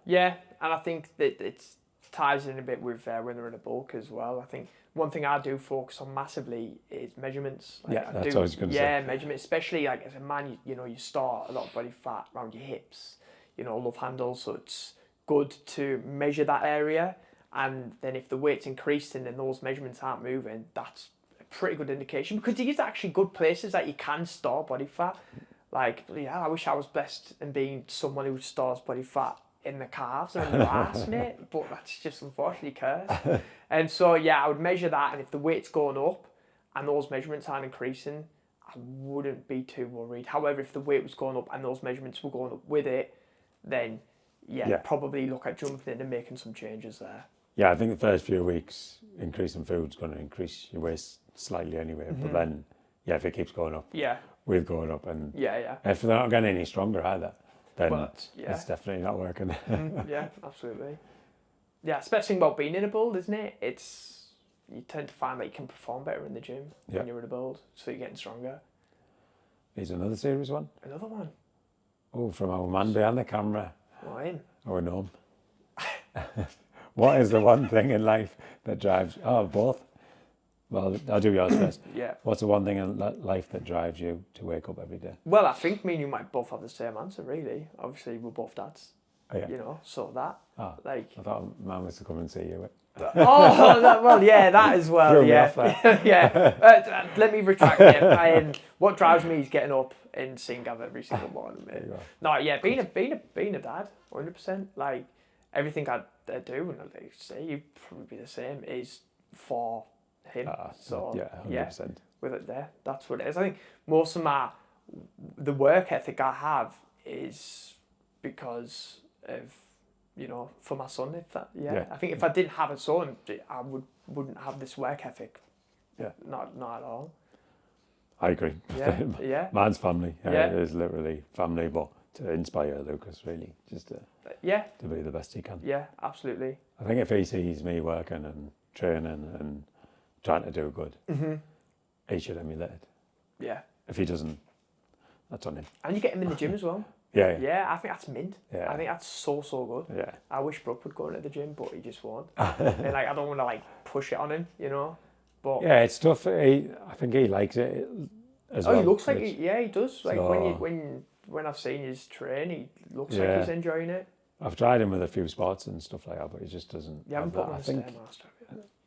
Yeah, and I think that it ties in a bit with when they're in a bulk as well. I think one thing I do focus on massively is measurements. That's what I was going to say. Yeah, measurements, especially like as a man, you store a lot of body fat around your hips, love handles, so it's good to measure that area. And then if the weight's increasing and those measurements aren't moving, that's a pretty good indication, because these are actually good places that you can store body fat. Like, I wish I was blessed in being someone who stores body fat in the calves or in the ass, mate, but that's just unfortunately cursed. And so, I would measure that, and if the weight's going up and those measurements aren't increasing, I wouldn't be too worried. However, if the weight was going up and those measurements were going up with it, then, probably look at jumping in and making some changes there. Yeah, I think the first few weeks, increasing food's going to increase your waist slightly anyway, but then, if it keeps going up, with going up, and if they're not getting any stronger either, then it's definitely not working. Yeah, absolutely. Yeah, it's the best thing about being in a build, isn't it? You tend to find that you can perform better in the gym when you're in a build, so you're getting stronger. Here's another serious one. Another one. Oh, from our man behind the camera. What in? gnome. What is the one thing in life that drives... Oh, both? Well, I'll do yours first. What's the one thing in life that drives you to wake up every day? Well, I think me and you might both have the same answer, really. Obviously, we're both dads. Oh, yeah. So that. I thought Mum was to come and see you. Well, yeah, that as well. Threw me Yeah, off there. yeah. Let me retract it. What drives me is getting up and seeing Gavin every single morning, mate. No, yeah, being a dad, 100%. Like everything I do, and I say you'd probably be the same, is for him. So yeah, 100%. With it there, that's what it is. I think most of the work ethic I have is because of, for my son. I think if I didn't have a son, I wouldn't have this work ethic. Yeah, not at all. I agree. Yeah. Man's family. It is literally family, but to inspire Lucas, really, just to be the best he can. Yeah, absolutely. I think if he sees me working and training and trying to do good, he should emulate it. Yeah. If he doesn't, that's on him. And you get him in the gym as well. Yeah. Yeah, I think that's mint. Yeah. I think that's so good. Yeah. I wish Brooke would go into the gym, but he just won't. And I don't want to push it on him, But yeah, it's tough. I think he likes it as well. He looks like he does. Like so, when I've seen his train, he looks like he's enjoying it. I've tried him with a few sports and stuff like that, but he just doesn't. You haven't put him on the Stairmaster.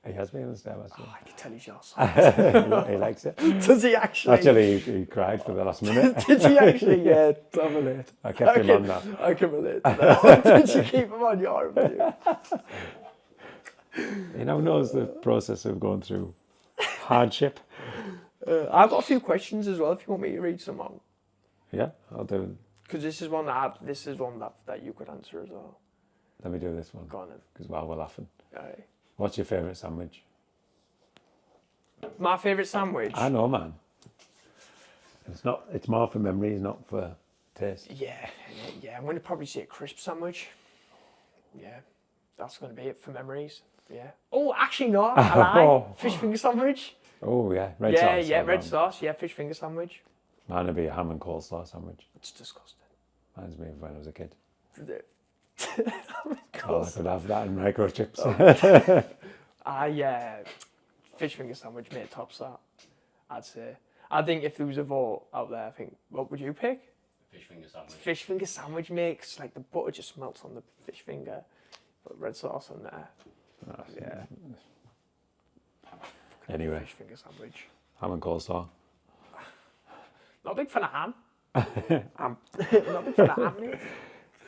He has been on the Stairmaster. I can tell he's yours. He likes it. Does he actually? Actually, he cried for the last minute. Did he actually? Yeah, I kept him on that. I can relate to that. Did you keep him on your review? He now knows the process of going through hardship. I've got a few questions as well. If you want me to read some out. Yeah, I'll do. Because this is one that you could answer as well. Let me do this one. Go on then. Because while we're laughing. Aye. What's your favourite sandwich? My favourite sandwich? I know, man. It's more for memories, not for taste. Yeah. I'm going to probably say a crisp sandwich. Yeah. That's going to be it for memories. Yeah. Oh, actually no. I lie. Fish finger sandwich. Oh, yeah. Red sauce. Yeah, red sauce. Yeah, fish finger sandwich. Mine would be a ham and coleslaw sandwich. It's disgusting. Reminds me of when I was a kid. I could have that and microchips. Fish finger sandwich, mate, tops that. I'd say. I think if there was a vote out there, what would you pick? Fish finger sandwich. Fish finger sandwich makes the butter just melts on the fish finger. Put red sauce on there. Yeah. Anyway. Fish finger sandwich. Ham and coleslaw. Not a big fan of ham. Not a big fan of ham, mate.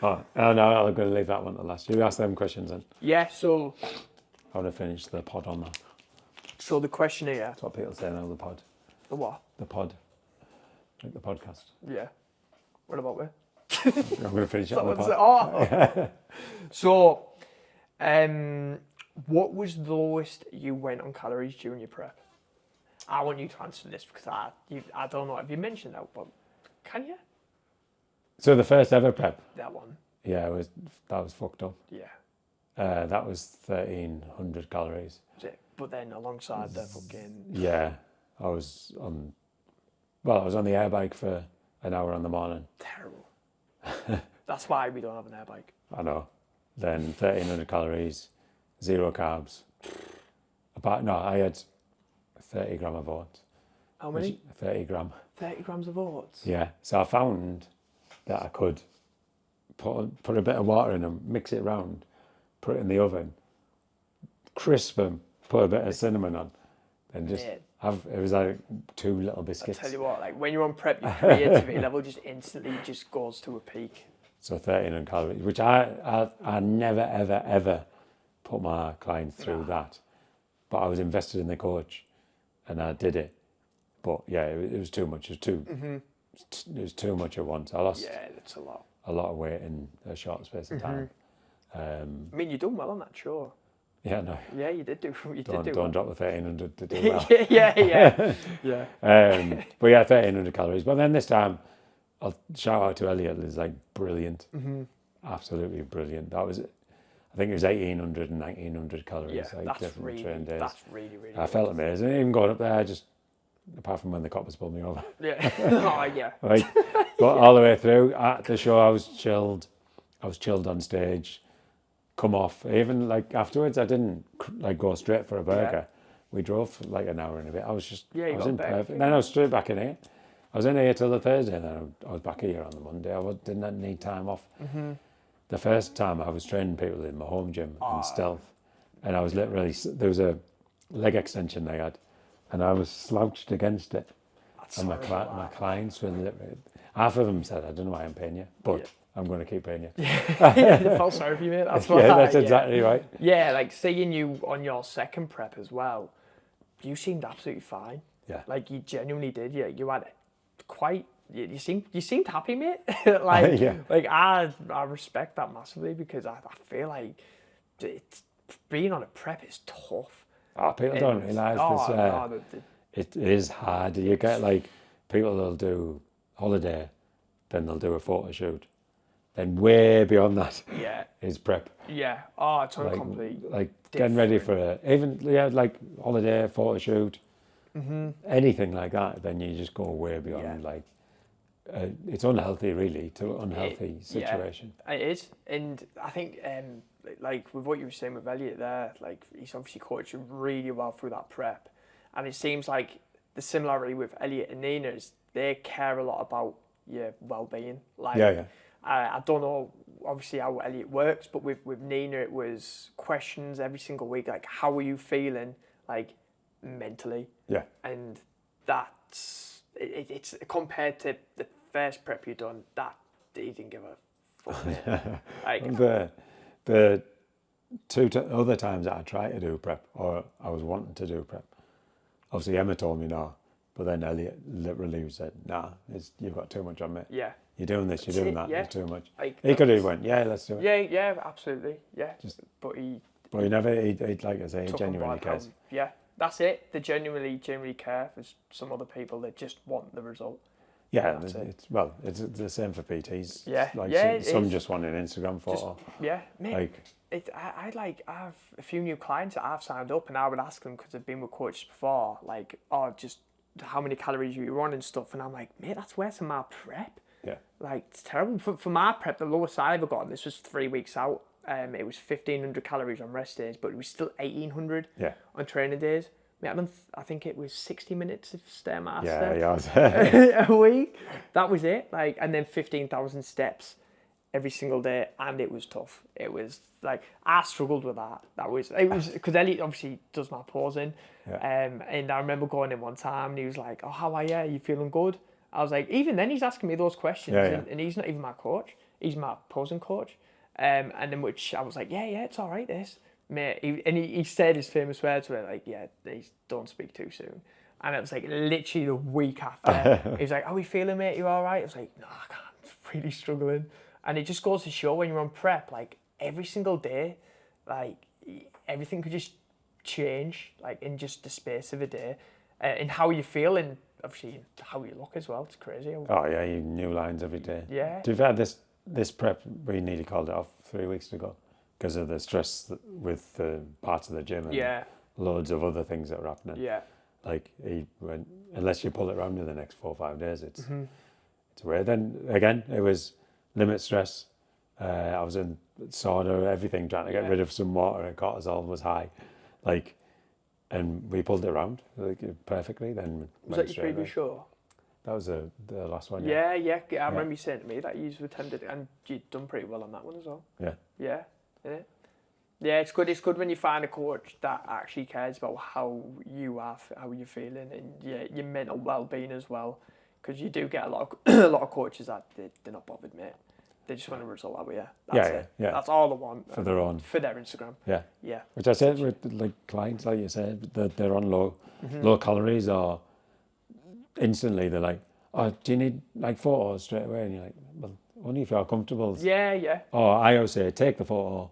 Oh, no, I'm going to leave that one to last. You ask them questions then. Yeah, so... I want to finish the pod on that. So the question here... That's what people say now, the pod. The what? The pod. Like the podcast. Yeah. What about me? I'm going to finish it on the pod. So, what was the lowest you went on calories during your prep? I want you to answer this because I don't know. Have you mentioned that? But can you? So the first ever prep? That one. Yeah, that was fucked up. Yeah. That was 1,300 calories. But then alongside the fucking... Yeah, I was on the air bike for an hour in the morning. Terrible. That's why we don't have an air bike. I know. Then 1,300 calories, 0 carbs. I had 30 gram of oats. How many? 30 gram. 30 grams of oats? Yeah. So I found that I could put a bit of water in and mix it around, put it in the oven, crisp them, put a bit of cinnamon on, and just it was like 2 little biscuits. I tell you what, when you're on prep, your creativity level just instantly just goes to a peak. So 1,300 calories, which I never, ever, ever put my clients through that. But I was invested in the coach and I did it. But yeah, it was too much. It was too much at once. I lost that's a lot of weight in a short space of time. I mean, you're doing well on that, sure. Yeah, no. Yeah, you did do. Don't drop the 1,300 to do well. yeah. But yeah, 1,300 calories. But then this time, I'll shout out to Elliot. It's brilliant, absolutely brilliant. That was, I think it was 1,800 and 1,900 calories. Yeah, that's really. I felt amazing. Even going up there, just apart from when the coppers pulled me over. Yeah. Oh yeah. But all the way through at the show, I was chilled. I was chilled on stage. Come off. Even afterwards, I didn't go straight for a burger. We drove for an hour and a bit. I was I was in perfect. Then I was straight back in here. I was in here till the Thursday, and then I was back here on the Monday. I didn't need time off. The first time I was training people in my home gym in Stealth. and I was literally, there was a leg extension they had, and I was slouched against it. And my clients were literally, half of them said, I don't know why I'm paying you, but I'm going to keep paying you. Yeah, they felt sorry for you, mate. That's why. Yeah, that's exactly right. Yeah, like seeing you on your second prep as well, you seemed absolutely fine. Yeah. Like you genuinely did. Yeah, you had quite. You seemed happy, mate. Like, Yeah. like I respect that massively because I feel like being on a prep is tough. Oh, people don't realise this. It is hard. You get like people that'll do holiday, then they'll do a photo shoot. Then way beyond that is prep. Yeah. Oh, it's complete. Like getting ready for like holiday, photo shoot, anything like that. Then you just go way beyond like. It's unhealthy, really, to unhealthy situation. Yeah, it is, and I think like with what you were saying with Elliot there, like he's obviously coached you really well through that prep, and it seems like the similarity with Elliot and Nina is they care a lot about your well-being. Like, I don't know obviously how Elliot works, but with Nina it was questions every single week, like how are you feeling, like mentally. Yeah. And that's it's compared to the first prep you done, that he didn't give a fuck. Like the two other times that I tried to do prep, or I was wanting to do prep, obviously Emma told me no, but then Elliot literally said, nah, you've got too much on me. Yeah. You're doing this, you're doing that, it's too much. Like, he could have went, yeah, let's do it. Yeah, absolutely, yeah. But he never, he'd like I say, he genuinely cares. Yeah, that's it. They genuinely care. There's some other people that just want the result. Yeah, it's the same for PTs. Yeah, like some just want an Instagram photo. Mate, I have a few new clients that I've signed up, and I would ask them because I've been with coaches before, like, just how many calories you run and stuff, and I'm like, mate, that's worse than my prep. Yeah. Like, it's terrible. For my prep, the lowest I ever got, and this was 3 weeks out, it was 1,500 calories on rest days, but it was still 1,800 on training days. I think it was 60 minutes of Stairmaster a week. That was it. Like, and then 15,000 steps every single day, and it was tough. It was like I struggled with that. It was because Elliot obviously does my posing, and I remember going in one time, and he was like, "Oh, how are you? Are you feeling good?" I was like, even then he's asking me those questions, and he's not even my coach. He's my posing coach, and then which I was like, yeah, it's all right, this. Mate, he said his famous words were like, don't speak too soon. And it was like literally the week after, he was like, how are you feeling, mate? You all right? I was like, no, I can't, I'm really struggling. And it just goes to show when you're on prep, like every single day, like everything could just change, like in just the space of a day, and how you feel and obviously how you look as well. It's crazy. Oh yeah, you new lines every day. Yeah. To be fair, this prep, we nearly called it off 3 weeks ago. Because of the stress with the parts of the gym and loads of other things that are happening. Yeah. Like he went, unless you pull it around in the next 4 or 5 days, it's weird. Then again, it was limit stress. I was in sauna, everything, trying to get rid of some water, and cortisol was high. Like, and we pulled it around like perfectly. Then was that your previous show? That was the last one. Yeah. I remember you saying to me that you attended, and you'd done pretty well on that one as well. Yeah. Yeah, it's good. It's good when you find a coach that actually cares about how you are, how you're feeling, and your mental well-being as well. Because you do get a lot of coaches that they're not bothered, mate. They just want a result out of you. That's it. That's all they want for their own, for their Instagram. Yeah. Which I said with like clients, like you said, that they're on low calories, or instantly they're like, oh, do you need like photos straight away? And you're like, well, only if you're comfortable. Yeah. Or I always say, take the photo.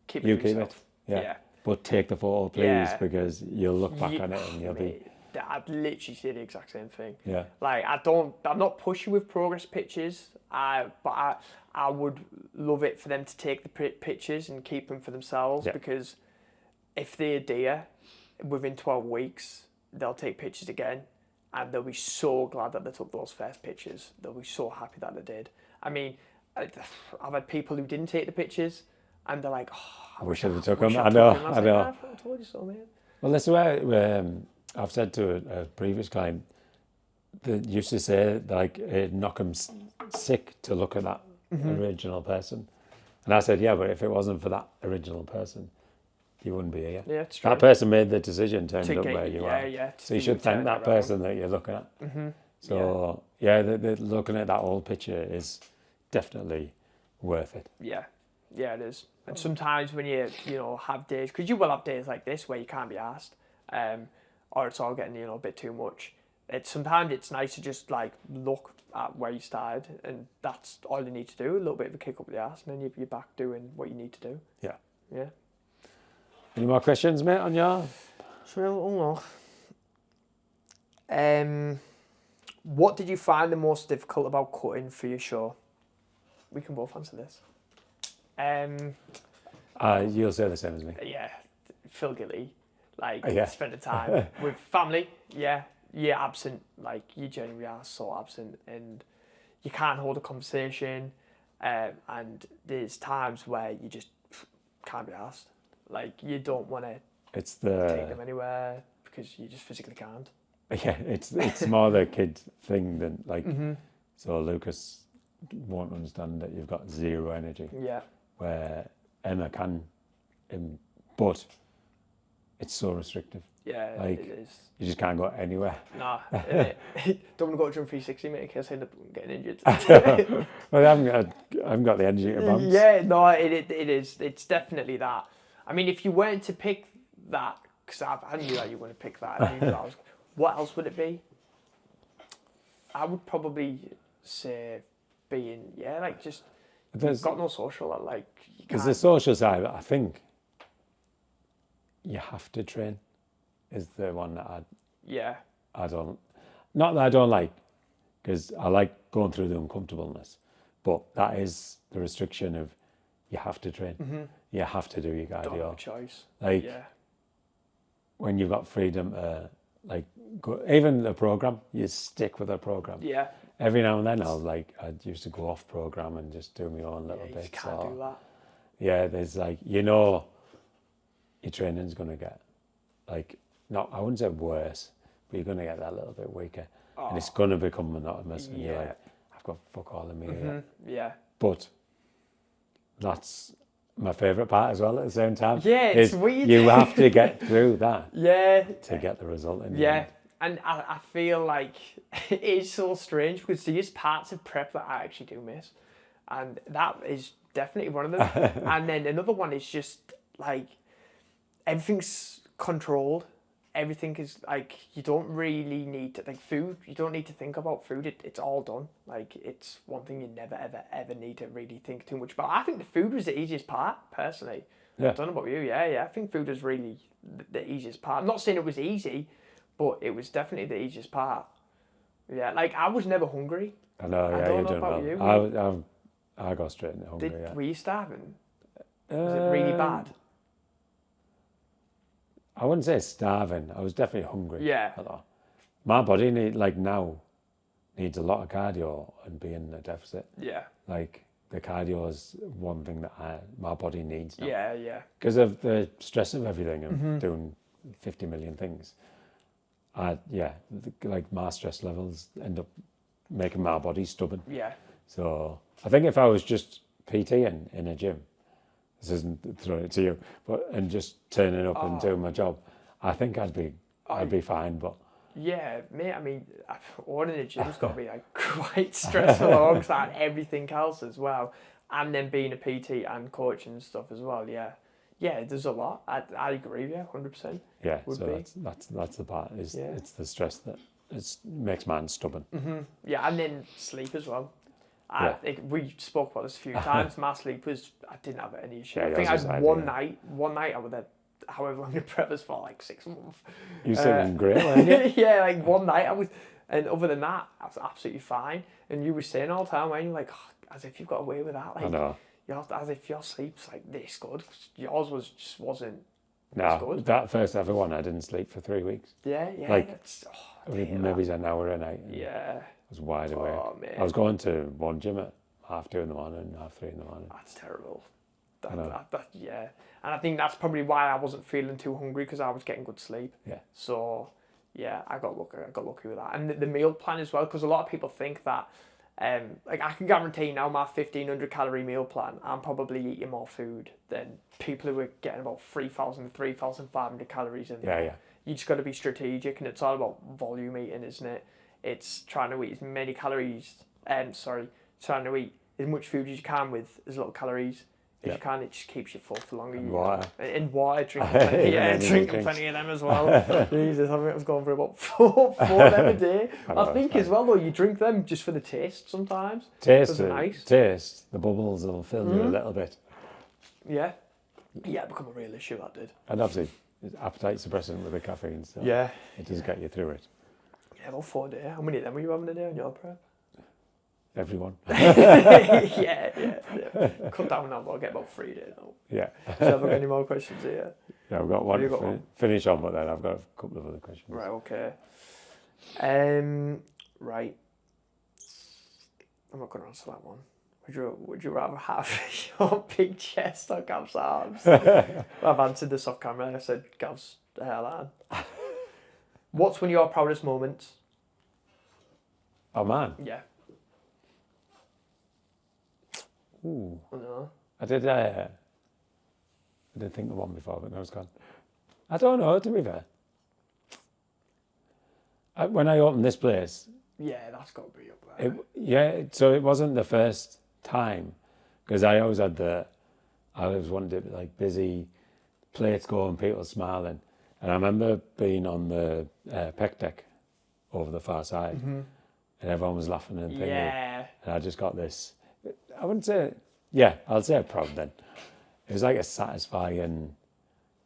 Keep it. Yeah. But take the photo, please, because you'll look back on it and you'll be. I'd literally say the exact same thing. Yeah. Like I'm not pushy with progress pictures. But I would love it for them to take the pictures and keep them for themselves, because if they adhere within 12 weeks, they'll take pictures again. And they'll be so glad that they took those first pictures. They'll be so happy that they did. I mean, I've had people who didn't take the pictures, and they're like, "Oh, I wish I took them." I know. I told you so, man. Well, that's why I've said to a previous client that used to say like it'd knock them sick to look at that original person, and I said, "Yeah, but if it wasn't for that original person, you wouldn't be here. Yeah, it's true. That person made the decision to end up get where you- you yeah, are. yeah, So you to should turn thank it that around. person that you're looking at. So looking at that whole picture is definitely worth it. Yeah, yeah, it is. And sometimes when you have days, because you will have days like this where you can't be asked, or it's all getting a bit too much. Sometimes it's nice to just like look at where you started, and that's all you need to do. A little bit of a kick up the arse, and then you're back doing what you need to do. Yeah. Yeah. Any more questions, mate, on your? So, what did you find the most difficult about cutting for your show? We can both answer this. You'll say the same as me. Yeah, feel guilty. Like, Yeah. spending time with family. Yeah, you're absent. Like, you genuinely are so absent, and you can't hold a conversation. And there's times where you just can't be asked. Like, you don't want to It's take them anywhere because you just physically can't. Yeah, it's more the kid thing than like. So Lucas won't understand that you've got zero energy. Yeah. Where Emma can, but it's so restrictive. Yeah, Like, it is. You just can't go anywhere. Nah, don't want to go to Jump 360, mate, in case I end up getting injured. Well, I haven't got the energy to bounce. Yeah, no, it is. It's definitely that. I mean, if you weren't to pick that, because I knew that you were going to pick that. I knew that what else would it be? I would probably say being, like just, you've got no social, like, you Because can't. the social side, I think you have to train is the one that I don't, not that I don't like, because I like going through the uncomfortableness, but that is the restriction of you have to train. You have to do your cardio. Don't have a choice. Like, when you've got freedom to, like, go, even the program, you stick with a program. Yeah. Every now and then I used to go off program and just do my own little bits. You can't do that. Yeah, there's like, your training's going to get, like, I wouldn't say worse, but you're going to get that little bit weaker. And it's going to become monotonous. And you're like, I've got fuck all in me here. Yeah. But that's my favourite part as well at the same time. Yeah, it's weird. You have to get through that Yeah. to get the result in the Yeah. end. And I feel like it is so strange because there's parts of prep that I actually do miss. And that is definitely one of them. And then another one is just like everything's controlled. Everything is like, you don't really need to, like food, you don't need to think about food. It's all done. Like, it's one thing you never, ever, ever need to really think too much about. I think the food was the easiest part, personally. Yeah. I don't know about you. Yeah. I think food was really the easiest part. I'm not saying it was easy, but it was definitely the easiest part. Yeah, like I was never hungry. I know, I yeah, don't you're know doing about well. you. I got straight into hungry, Were you starving? Was it really bad? I wouldn't say starving. I was definitely hungry. Yeah. My body needs a lot of cardio and be in a deficit. Yeah. Like, the cardio is one thing that my body needs now. Yeah. Because of the stress of everything and doing 50 million things. Like my stress levels end up making my body stubborn. Yeah. So I think if I was just PTing in a gym, this isn't throwing it to you, and just turning up and doing my job, I think I'd be fine. But yeah, mate. I mean, owning a gym's got to be like quite stressful alongside everything else as well, and then being a PT and coaching and stuff as well. Yeah, there's a lot. I agree with you 100%. Yeah, so that's the part. It's the stress that makes man stubborn. Yeah, and then sleep as well. We spoke about this a few times. My sleep I didn't have any issue. Yeah, I think I had one night I was there, however long the prep was for, like 6 months. You sleeping great, weren't you? Yeah, like one night and other than that, I was absolutely fine. And you were saying all the time, when you're like, as if you've got away with that. Like, I know. As if your sleep's like this good. Yours wasn't. No, that first ever one, I didn't sleep for 3 weeks. Yeah. Like, maybe an hour a night. Yeah. I was wide awake. Man. I was going to one gym at 2:30 in the morning, 3:30 in the morning. That's terrible. Yeah. And I think that's probably why I wasn't feeling too hungry, because I was getting good sleep. Yeah. So, yeah, I got lucky with that. And the meal plan as well, because a lot of people think that Like I can guarantee now my 1,500 calorie meal plan, I'm probably eating more food than people who are getting about 3,000 to 3,500 calories in there. Yeah. You just got to be strategic, and it's all about volume eating, isn't it? It's trying to eat as many calories, trying to eat as much food as you can with as little calories as you can. It just keeps you full for longer. And water. And water, drinking plenty, drinking plenty of them as well. Jesus, I think I was going for about four of them a day. I think as well though, you drink them just for the taste sometimes. Taste, nice. Taste. The bubbles will fill you a little bit. Yeah. Yeah, it become a real issue, that did. And obviously, it's appetite suppressant with the caffeine, so it does get you through it. Yeah, about 4 a day. How many of them were you having a day on your prep? Everyone. yeah. Cut down now, but I'll get about 3 days now. Yeah. So have I got any more questions here? Yeah, I've got one to finish on, but then I've got a couple of other questions. Right, okay. Right. I'm not going to answer that one. Would you rather have your big chest or Gav's arms? I've answered this off camera. I said Gav's hairline. What's one of your proudest moments? Oh, man. Yeah. Ooh. No. I did think of one before, but now it's gone. I don't know, to be fair. When I opened this place... Yeah, that's got to be up there. So it wasn't the first time, because I always wanted to like busy, plates going, people smiling. And I remember being on the pec deck over the far side, and everyone was laughing and thinking. Yeah. And I just got this... I wouldn't say, I'll say proud then. It was like a satisfying,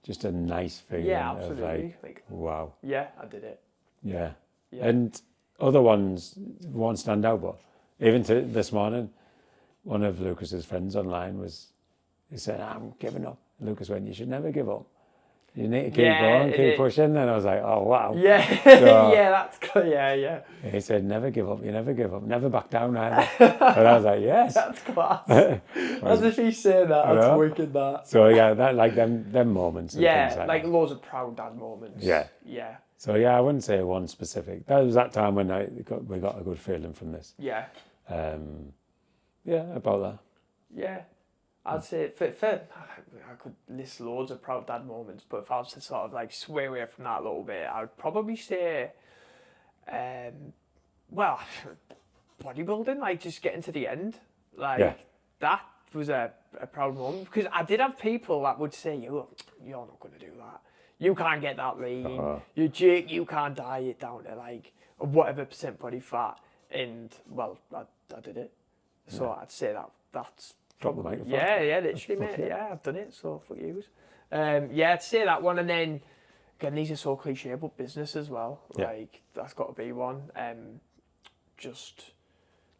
just a nice feeling of like, wow. Yeah, I did it. Yeah. And other ones won't stand out, but even this morning, one of Lucas's friends online he said, I'm giving up. Lucas went, you should never give up. You need to keep going, keep pushing. And I was like, oh, wow. Yeah, that's good. Yeah. He said, never give up, never back down either. And I was like, yes. That's class. As if he's saying that, I'm wicked that. So that like them moments. And things like that. Loads of proud dad moments. Yeah. So I wouldn't say one specific. That was that time when we got a good feeling from this. Yeah. About that. Yeah. I'd say I could list loads of proud dad moments, but if I was to sort of like sway away from that a little bit, I would probably say, bodybuilding, like just getting to the end, that was a proud moment, because I did have people that would say, you're not going to do that. You can't get that lean. You Jake, you can't diet down to like whatever % body fat, and I did it. So I'd say that's. Drop the microphone. Yeah, literally, mate. Yeah, I've done it, so fuck yous. I'd say that one, and then, again, these are so cliche, but business as well. Yeah. Like, that's got to be one. Just,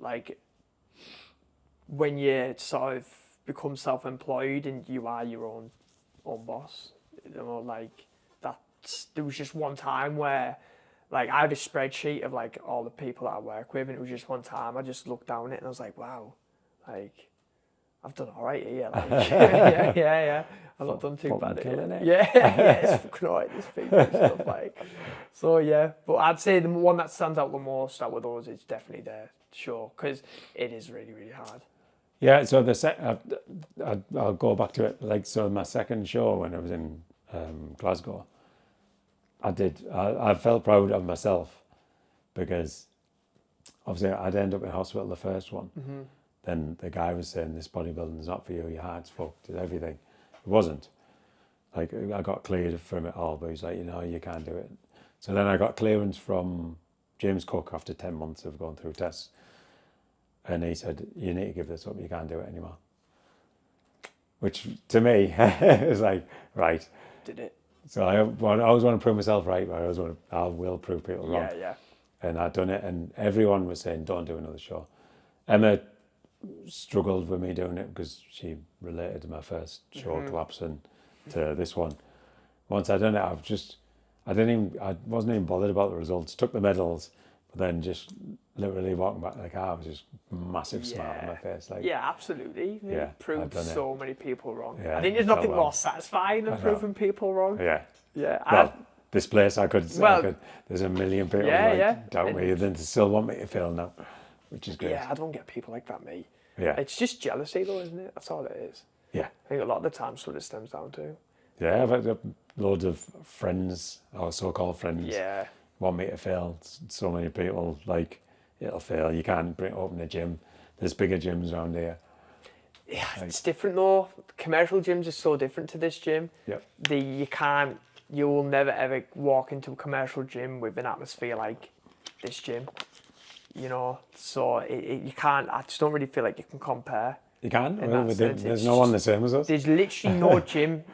like, when you sort of become self-employed and you are your own boss, there was just one time where, like, I have a spreadsheet of, like, all the people that I work with, and it was just one time I just looked down it and I was like, wow, like... I've done all right here, like, yeah. I've not done too bad here. Yeah, it's fucking all right, this people and stuff, like. So, yeah, but I'd say the one that stands out the most out with those is definitely the show, because it is really, really hard. Yeah, so I'll go back to it, like, so my second show when I was in Glasgow, I felt proud of myself, because obviously I'd end up in hospital the first one. Mm-hmm. Then the guy was saying, this bodybuilding's not for you, your heart's fucked, everything. It wasn't. Like, I got cleared from it all, but he's like, you can't do it. So then I got clearance from James Cook after 10 months of going through tests. And he said, you need to give this up, you can't do it anymore. Which, to me, is like, right. Did it. So I always want to prove myself right, but I will prove people wrong. Yeah. And I'd done it, and everyone was saying, don't do another show. Emma struggled with me doing it because she related to my first show collapsing to this one. Once I'd done it, I wasn't even bothered about the results. Took the medals, but then just literally walking back to the car was just massive smile on my face. Like, yeah, absolutely. You proved so many people wrong. Yeah, I think there's nothing more satisfying than proving people wrong. Yeah. Well, this place, there's a million people doubt me, then still want me to fail now. which is great. Yeah, I don't get people like that, mate. Yeah. It's just jealousy, though, isn't it? That's all it is. Yeah. I think a lot of the time that's what it stems down to. Yeah, I've had loads of friends, or so-called friends, Yeah. want me to fail. So many people, like, it'll fail. You can't open a gym. There's bigger gyms around here. Yeah, it's different though. Commercial gyms are so different to this gym. Yep. You will never ever walk into a commercial gym with an atmosphere like this gym. You know, so you can't. I just don't really feel like you can compare. You can. Well, sense, there's no one the same as us. There's literally no gym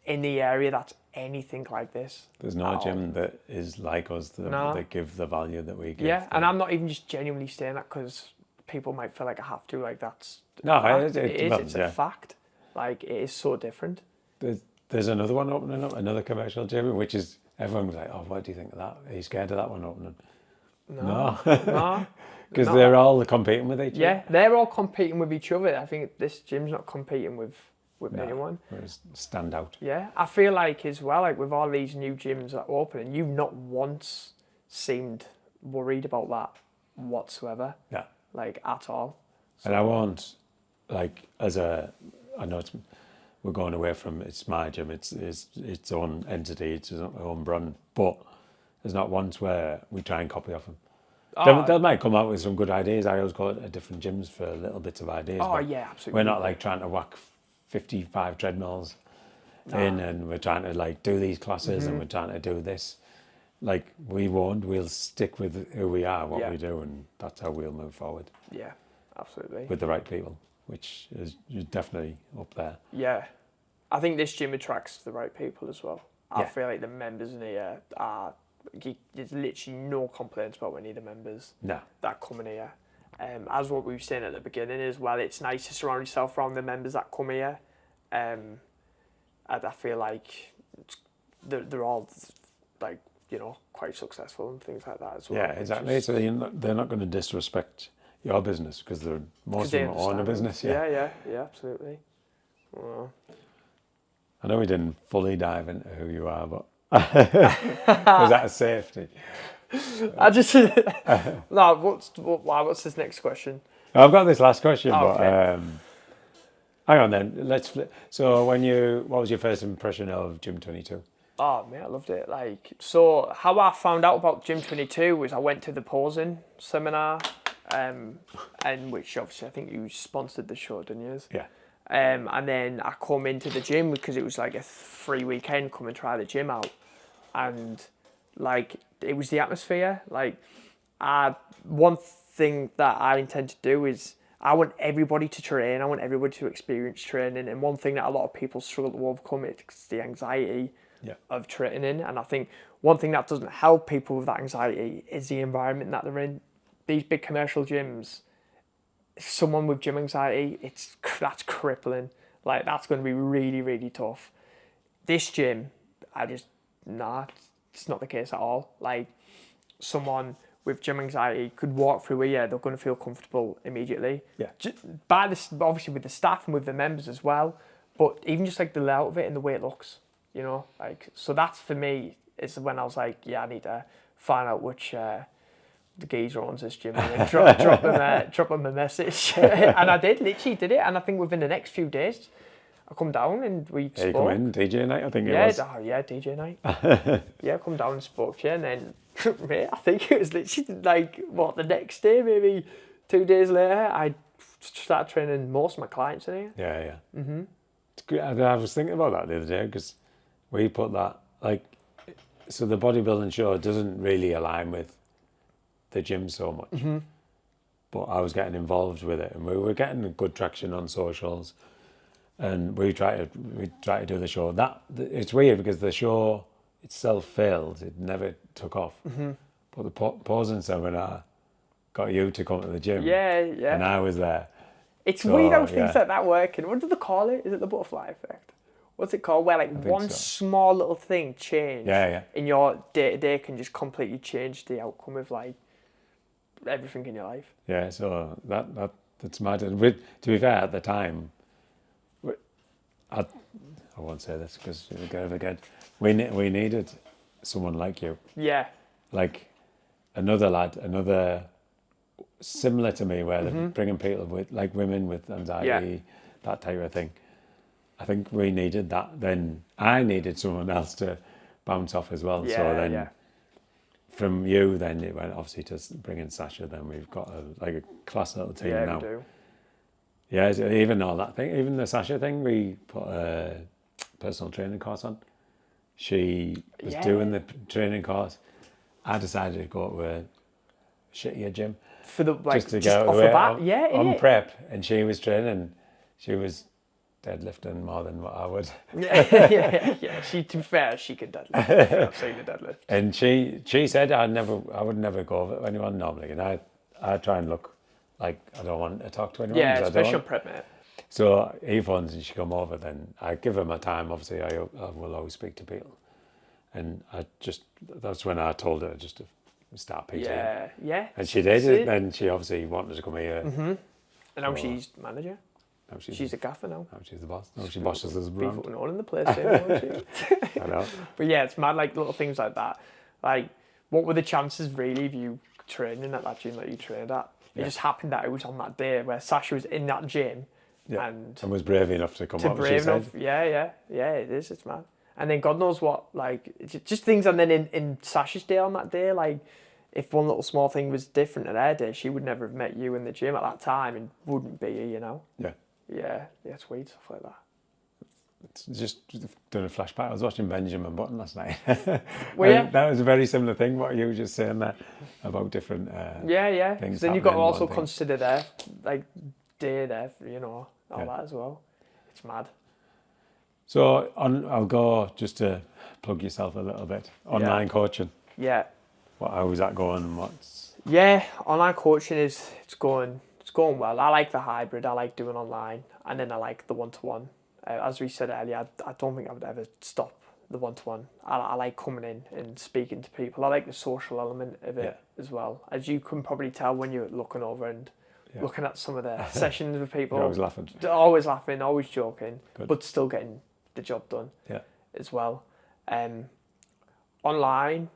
in the area that's anything like this. There's no gym that is like us that give the value that we give. Yeah, and I'm not even just genuinely saying that because people might feel like I have to. Like that's it's a fact. Like it is so different. There's another one opening up, another commercial gym, which is everyone's like, oh, what do you think of that? Are you scared of that one opening? No. Because they're all competing with each other. Yeah, they're all competing with each other. I think this gym's not competing with anyone. Whereas stand out. Yeah, I feel like as well, like with all these new gyms that are opening, you've not once seemed worried about that whatsoever. Yeah. Like at all. So, and I won't, like, I know we're going away from, it's my gym, it's its own entity, it's its own brand, but there's not once where we try and copy off them. They might come out with some good ideas. I always go to different gyms for little bits of ideas. Oh, yeah, absolutely. We're not like trying to whack 55 treadmills in, and we're trying to like do these classes and we're trying to do this. Like we'll stick with who we are, what we do, and that's how we'll move forward. Yeah, absolutely. With the right people, which is definitely up there. Yeah. I think this gym attracts the right people as well. I feel like the members in here there's literally no complaints about any of the members that come in here. As what we were saying at the beginning as well, it's nice to surround yourself around the members that come here. And I feel like they're all like, you know, quite successful and things like that as well. Yeah, exactly. So they're not going to disrespect your business because most of them own a business. Yeah, absolutely. Well, I know we didn't fully dive into who you are, but was that a safety? I just no. What's this next question? I've got this last question, okay. But hang on then. Let's flip. So what was your first impression of Gym 22? Oh man, I loved it. Like, so how I found out about Gym 22 was I went to the posing seminar, and which obviously I think you sponsored the show, didn't you? Yeah. And then I come into the gym because it was like a free weekend, come and try the gym out. And like, it was the atmosphere. Like, one thing that I intend to do is I want everybody to train. I want everybody to experience training. And one thing that a lot of people struggle to overcome is the anxiety of training. And I think one thing that doesn't help people with that anxiety is the environment that they're in. These big commercial gyms, someone with gym anxiety, that's crippling. Like, that's going to be really, really tough. This gym, it's not the case at all. Like, someone with gym anxiety could walk through here, they're going to feel comfortable immediately. Yeah. Obviously with the staff and with the members as well, but even just like the layout of it and the way it looks, you know, like, so that's for me is when I was like, yeah, I need to find out which the geezer owns this gym and then drop him a message. And I literally did it, and I think within the next few days I come down and we spoke. You come in, DJ night, I think it was. Yeah, DJ night. Yeah, come down and spoke to you, and then mate, I think it was literally like, the next day, maybe 2 days later, I started training most of my clients in here. Yeah. Mm-hmm. It's good. I was thinking about that the other day because we put that, like, so the bodybuilding show doesn't really align with the gym so much. Mm-hmm. But I was getting involved with it, and we were getting good traction on socials. And we try to do the show. It's weird because the show itself failed. It never took off. Mm-hmm. But the posing seminar got you to come to the gym. Yeah. And I was there. It's weird how things like that work. And what do they call it? Is it the butterfly effect? What's it called? Where like one small little thing change in your day-to-day can just completely change the outcome of like everything in your life. Yeah, so that's mad. And to be fair, at the time, I won't say this because you'll go again. We needed someone like you. Yeah. Like another lad, another similar to me, where they're bringing people with, like women with anxiety, that type of thing. I think we needed that. Then I needed someone else to bounce off as well. So then from you, then it went obviously to bring in Sasha. Then we've got a class little team now. We do. Yeah, even all that thing, even the Sasha thing, we put a personal training course on. She was doing the training course. I decided to go to a shittier gym For the just to just go off the bat, on prep, and she was training. She was deadlifting more than what I would. yeah. She, to be fair, she could deadlift. I've seen her deadlift. And she said I would never go over anyone normally, and I try and look like I don't want to talk to anyone. Yeah, especially on prep, mate. So earphones, and she come over, then I give her my time. Obviously, I will always speak to people, and that's when I told her just to start PT. Yeah. And she did it. Then she obviously wanted to come here. And now she's manager. Now she's a gaffer now. Now she's the boss. Now she bosses us Be around. putting all in the place, won't she? I know. But yeah, it's mad, like little things like that. Like, what were the chances really of you training at that gym that you trained at? It just happened that it was on that day where Sasha was in that gym and was brave enough to come up. Brave enough. Yeah, it is. It's mad. And then God knows what, like, just things. And then in Sasha's day on that day, like, if one little small thing was different at her day, she would never have met you in the gym at that time and wouldn't be here, you know? Yeah, it's weird stuff like that. It's just doing a flashback. I was watching Benjamin Button last night. That was a very similar thing, what you were just saying there about different things. Then you've got to also consider their, like, day there, you know, all that as well. It's mad. So I'll go just to plug yourself a little bit. Online coaching. Yeah. How is that going? Online coaching it's going well. I like the hybrid. I like doing online, and then I like the one-to-one. As we said earlier, I don't think I would ever stop the one-to-one. I like coming in and speaking to people. I like the social element of it as well. As you can probably tell when you're looking over and looking at some of the sessions with people. You're always laughing. Always laughing, always joking, Good. but still getting the job done as well. Online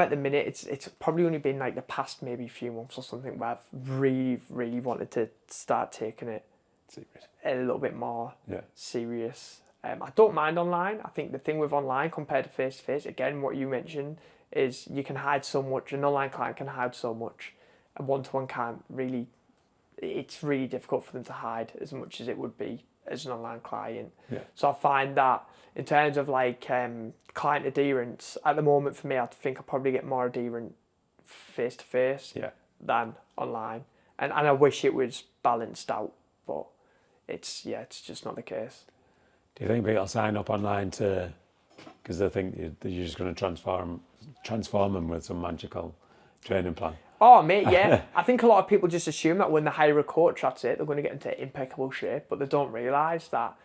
at the minute, it's probably only been like the past maybe few months or something where I've really, really wanted to start taking it a little bit more serious. I don't mind online. I think the thing with online compared to face-to-face, again, what you mentioned is you can hide so much. An online client can hide so much. A one-to-one can't really. It's really difficult for them to hide as much as it would be as an online client. So I find that in terms of like client adherence, at the moment for me, I think I probably get more adherent face-to-face than online. And I wish it was balanced out, but it's just not the case. Do you think people sign up online because they think you're just going to transform them with some magical training plan? Oh, mate, yeah. I think a lot of people just assume that when they hire a coach, that's it. They're going to get into impeccable shape, but they don't realise that,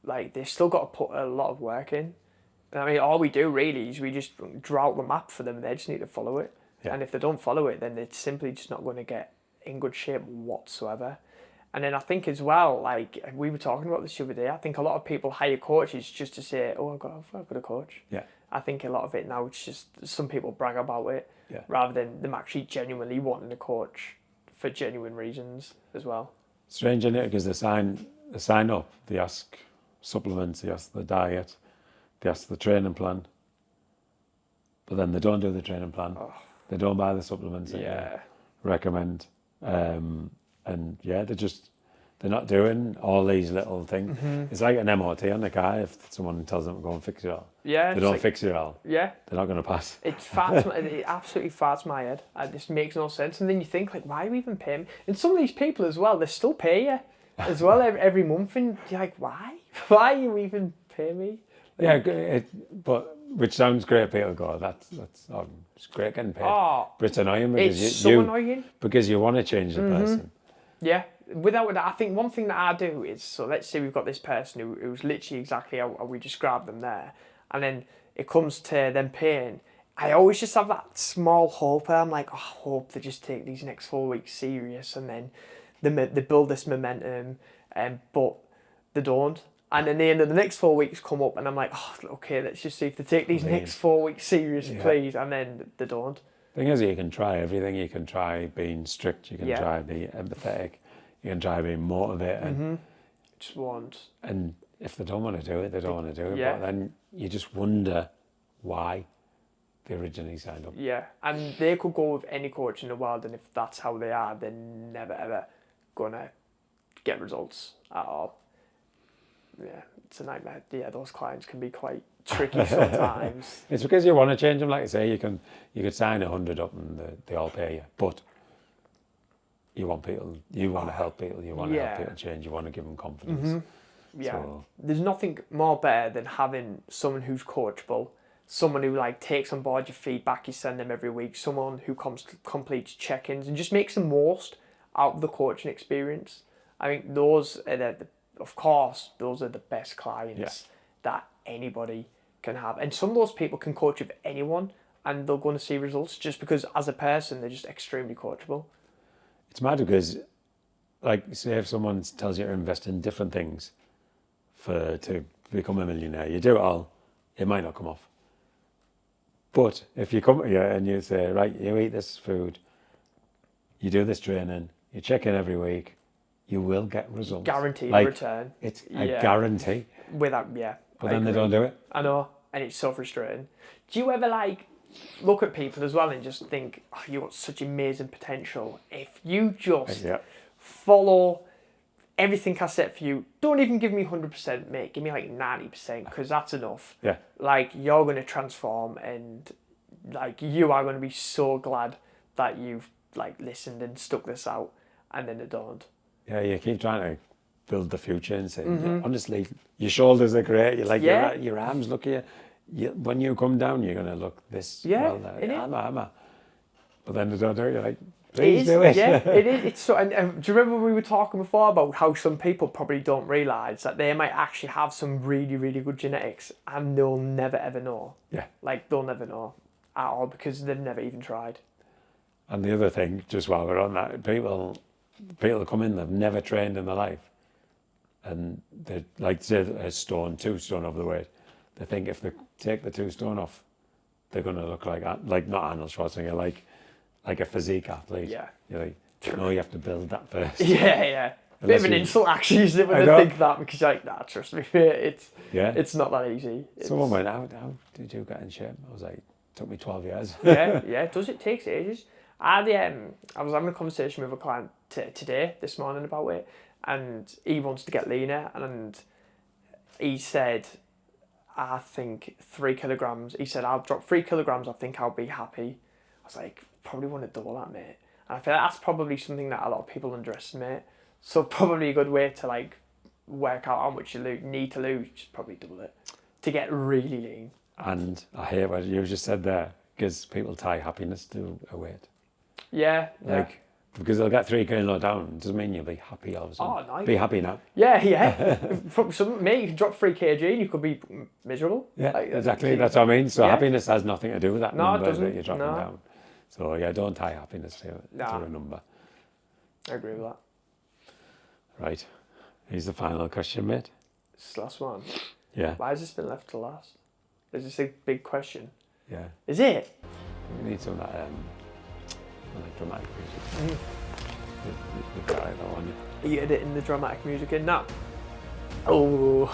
like, they've still got to put a lot of work in. And I mean, all we do really is we just draw out the map for them. They just need to follow it. And if they don't follow it, then they're simply just not going to get in good shape whatsoever. And then I think as well, like, we were talking about this the other day, I think a lot of people hire coaches just to say, oh, I've got a coach. I think a lot of it now, it's just some people brag about it rather than them actually genuinely wanting a coach for genuine reasons as well. Strange, isn't it? Because they sign up, they ask supplements, they ask the diet, they ask the training plan, but then they don't do the training plan. They don't buy the supplements that they recommend. They're not doing all these little things. It's like an MOT on the car. If someone tells them to go and fix it all, they don't fix it all. They're not going to pass. It absolutely farts my head. It just makes no sense. And then you think, like, why are we even paying? And some of these people as well, they still pay you as well every month, and you're like, why? Why are you even paying me? Like, which sounds great. People go, that's it's great getting paid. But it's annoying because it's so annoying because you want to change the person. Yeah. Without that, I think one thing that I do is, so let's say we've got this person who's literally exactly how we described them there, and then it comes to them paying. I always just have that small hope. I'm like, I hope they just take these next 4 weeks serious, and then they build this momentum, but they don't. And then the end of the next 4 weeks come up, and I'm like, okay, let's just see if they take these next 4 weeks serious, please. And then they don't. Thing is, you can try everything. You can try being strict. You can try being empathetic. You can try being motivated. Just want. And if they don't want to do it, they don't want to do it. Yeah. But then you just wonder why they originally signed up. Yeah, and they could go with any coach in the world, and if that's how they are, they're never ever gonna get results at all. Yeah, it's a nightmare. Yeah, those clients can be quite tricky sometimes. It's because you want to change them. Like I say, you could sign 100 up and they all pay you, but you want people. You want to help people. You want to help people change. You want to give them confidence. Yeah, So, there's nothing more better than having someone who's coachable, someone who like takes on board your feedback you send them every week, someone who completes check-ins and just makes the most out of the coaching experience. I think those are of course, those are the best clients that anybody can have. And some of those people can coach with anyone and they're going to see results just because as a person, they're just extremely coachable. it's mad because, like, say if someone tells you to invest in different things to become a millionaire, you do it all, it might not come off. But if you come here and you say, right, you eat this food, you do this training, you check in every week, you will get results. Guaranteed return. It's a guarantee. Without, But then they don't do it. I know, and it's so frustrating. Do you ever like look at people as well and just think, oh, you've got such amazing potential. If you just follow everything I set for you, don't even give me 100%, mate. Give me like 90% because that's enough. Yeah. Like you're going to transform and like you are going to be so glad that you've like listened and stuck this out, and then they don't. Yeah, you keep trying to build the future and say, honestly, your shoulders are great. You like your arms look here. When you come down, you're going to look this well. Hammer. But then they don't do it. You're like, please do it. Yeah, it is. It's so. And do you remember we were talking before about how some people probably don't realise that they might actually have some really, really good genetics and they'll never ever know. Yeah. Like they'll never know at all because they've never even tried. And the other thing, just while we're on that, people come in, they've never trained in their life. And they like say a 2 stone over the weight. They think if they take the 2 stone off, they're going to look like not Arnold Schwarzenegger, like a physique athlete. Yeah. You're like, no, you have to build that first. Yeah. Bit of an insult actually, isn't it, when they think that, because you're like, nah, trust me, it's not that easy. Someone went, how did you get in shape? I was like, it took me 12 years. yeah, it takes ages. I was having a conversation with a client this morning about it, and he wants to get leaner, and he said, I think 3 kilograms. He said, I'll drop 3 kilograms, I think I'll be happy. I was like, probably want to double that, mate. And I feel like that's probably something that a lot of people underestimate. So probably a good way to like work out how much you need to lose, just probably double it to get really lean. And I hear what you just said there, because people tie happiness to a weight. Yeah. Like, because they'll get 3 kilo down, doesn't mean you'll be happy all of a sudden. Oh, nice. Be happy now. Yeah. From mate, you can drop 3 kg and you could be miserable. Yeah, like, exactly. That's what I mean. So happiness has nothing to do with that number it that you're dropping down. down. So yeah, don't tie happiness to a number. I agree with that. Right. Here's the final question, mate. This is the last one. Yeah. Why has this been left to last? Is this a big question? Yeah. Is it? We need some of that dramatic music. You've got that one. Are you editing the dramatic music in now? Oh.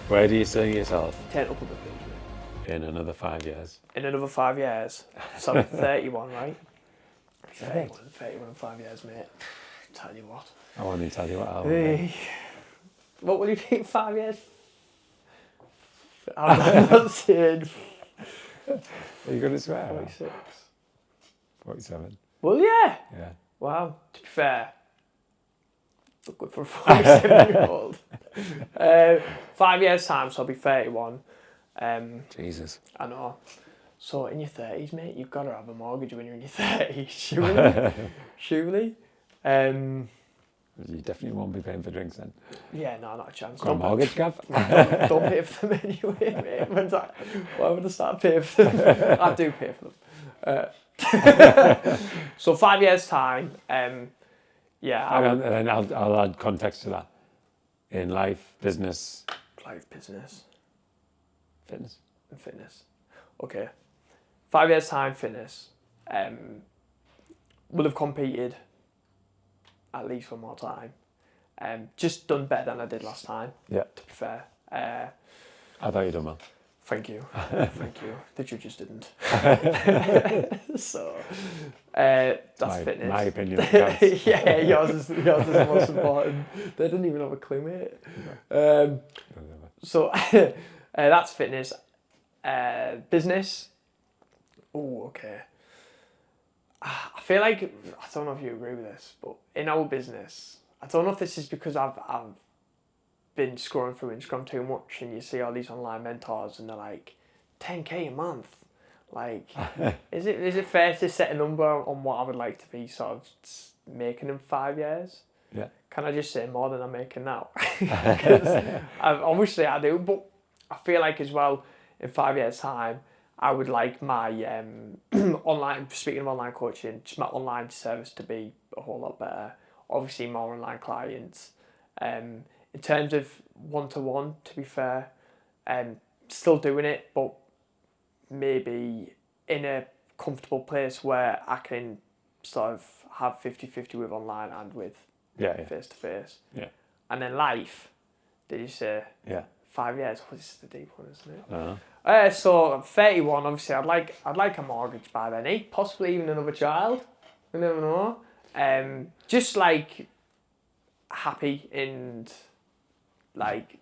Where do you see yourself? Turn up a bit, please, mate. In another 5 years. In another 5 years. So I'm 31, right? 31 in 5 years, mate. Tell you what. I won't even tell you what I'll be. What will you be in 5 years? I'm not saying. Are you going to swear? 46. 47. Well, yeah. Yeah. Wow. To be fair, look good for a 47-year-old. 5 years' time, so I'll be 31. Jesus. I know. So in your 30s, mate, you've got to have a mortgage when you're in your 30s, surely. Surely. You definitely won't be paying for drinks then. Yeah, no, not a chance. Got a mortgage, Gav? Don't pay for them anyway, mate. Why would I start paying for them? I do pay for them. So 5 years' time, yeah. And then I'll add context to that. In life, business. Life, business, Fitness. and fitness. Okay. 5 years time, fitness. Will have competed at least one more time. Just done better than I did last time. Yeah. To be fair. I thought you done well. Thank you. Thank you. The judges didn't. So that's fitness. My opinion counts. Yeah, yours is the most important. They didn't even have a clue, mate. So that's fitness. Business. Oh, okay. I feel like, I don't know if you agree with this, but in our business, I don't know if this is because I've been scrolling through Instagram too much, and you see all these online mentors and they're like 10k a month. Like, is it fair to set a number on what I would like to be sort of making in 5 years? Yeah. Can I just say more than I'm making now? Because obviously I do, but I feel like as well in 5 years time I would like my online, speaking of online coaching, just my online service to be a whole lot better. Obviously more online clients. In terms of one-to-one, to be fair, still doing it, but maybe in a comfortable place where I can sort of have 50-50 with online and with face-to-face. Yeah. And then life, did you say? Yeah. 5 years. Well, this is the deep one, isn't it? Uh-huh. So I'm 31. Obviously, I'd like a mortgage by then. Possibly even another child. You never know. Just like happy and like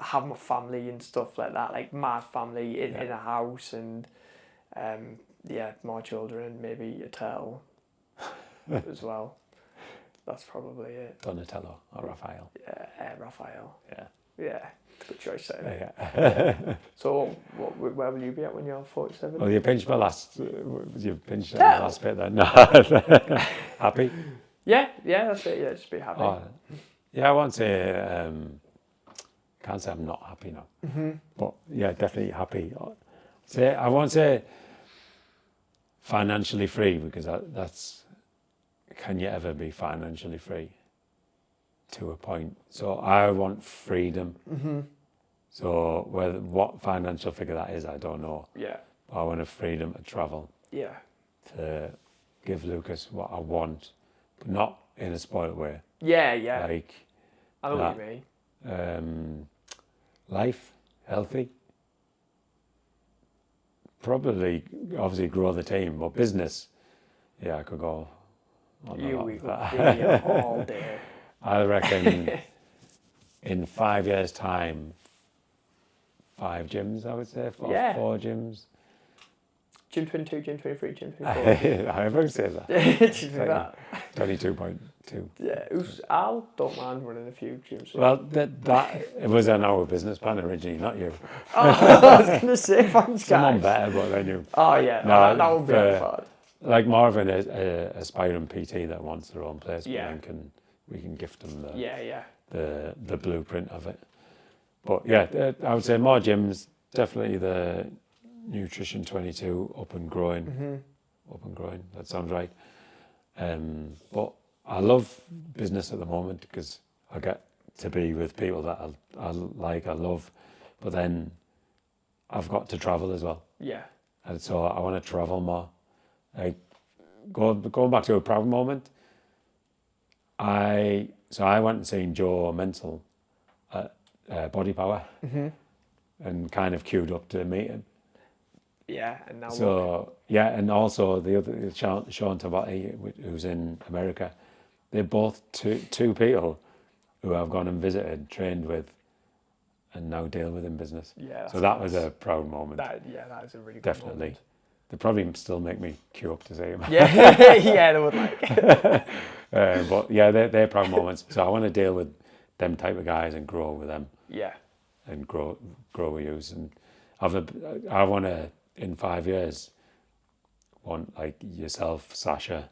have my family and stuff like that. Like my family in a house and more children. Maybe a turtle as well. That's probably it. Donatello or Raphael. Yeah, Raphael. Yeah. Yeah, good choice there. Yeah. So, where will you be at when you're 47? Well, you pinched my last. You pinched the last bit then. No. Happy? Yeah, that's it. Yeah, just be happy. I won't say. Can't say I'm not happy now. Mm-hmm. But yeah, definitely happy. I won't say financially free because that's. Can you ever be financially free? To a point. So I want freedom. Mm-hmm. So what financial figure that is, I don't know. Yeah. But I want a freedom to travel. Yeah. To give Lucas what I want, but not in a spoiled way. Yeah, yeah. Like I know what you mean. Life, healthy. Probably, obviously, grow the team, but business. Yeah, I could go. We could be here all day. I reckon in 5 years' time, 5 gyms, I would say, 4 gyms. Gym 22, Gym 23, Gym 24. I never say that. Just like that. 22.2. Yeah, I don't mind running a few gyms. Well, that it was in our business plan originally, not you. I was going to say, thanks, guys. Someone better, but then you. Oh, yeah, that would be hard. Like more of an aspiring PT that wants their own place, Yeah. but then we can gift them the blueprint of it. But yeah, I would say more gyms, definitely the Nutrition 22 up and growing. Mm-hmm. Up and growing, that sounds right. But I love business at the moment because I get to be with people that I love, but then I've got to travel as well. Yeah. And so I want to travel more. Like going back to a proud moment, I went and seen Joe Mental at Body Power, mm-hmm. and kind of queued up to meet him. Yeah, and now and also the other Sean Tabati, who's in America. They're both two people who I've gone and visited, trained with, and now deal with in business. Yeah. So that was a proud moment. That is a really good definitely. Moment. They probably still make me queue up to see him. Yeah, yeah, they would like. But yeah, they're proud moments. So I want to deal with them type of guys and grow with them. Yeah. And grow with you. And I want to, in 5 years, want like yourself, Sasha,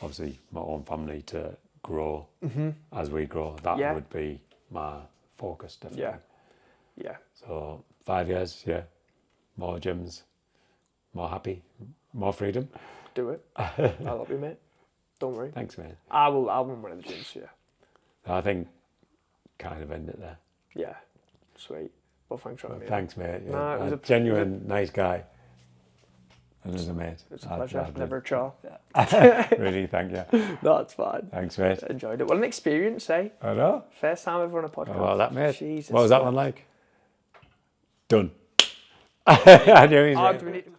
obviously my own family to grow as we grow. That would be my focus, definitely. Yeah. Yeah. So 5 years, more gyms. More happy, more freedom. Do it. I love you, mate. Don't worry. Thanks, mate. I'll run one of the gyms, yeah. I think kind of end it there. Yeah. Sweet. Well, thanks for having me. Thanks, mate. Yeah. No, it was a genuine nice guy. And as a mate. It's a pleasure. Never a chore. Really, thank you. No, it's fine. Thanks, mate. Enjoyed it. What an experience, eh? I know. First time ever on a podcast. Oh, well, that, mate. Jesus. What was that one like? Done. I knew he's Oh, do we need to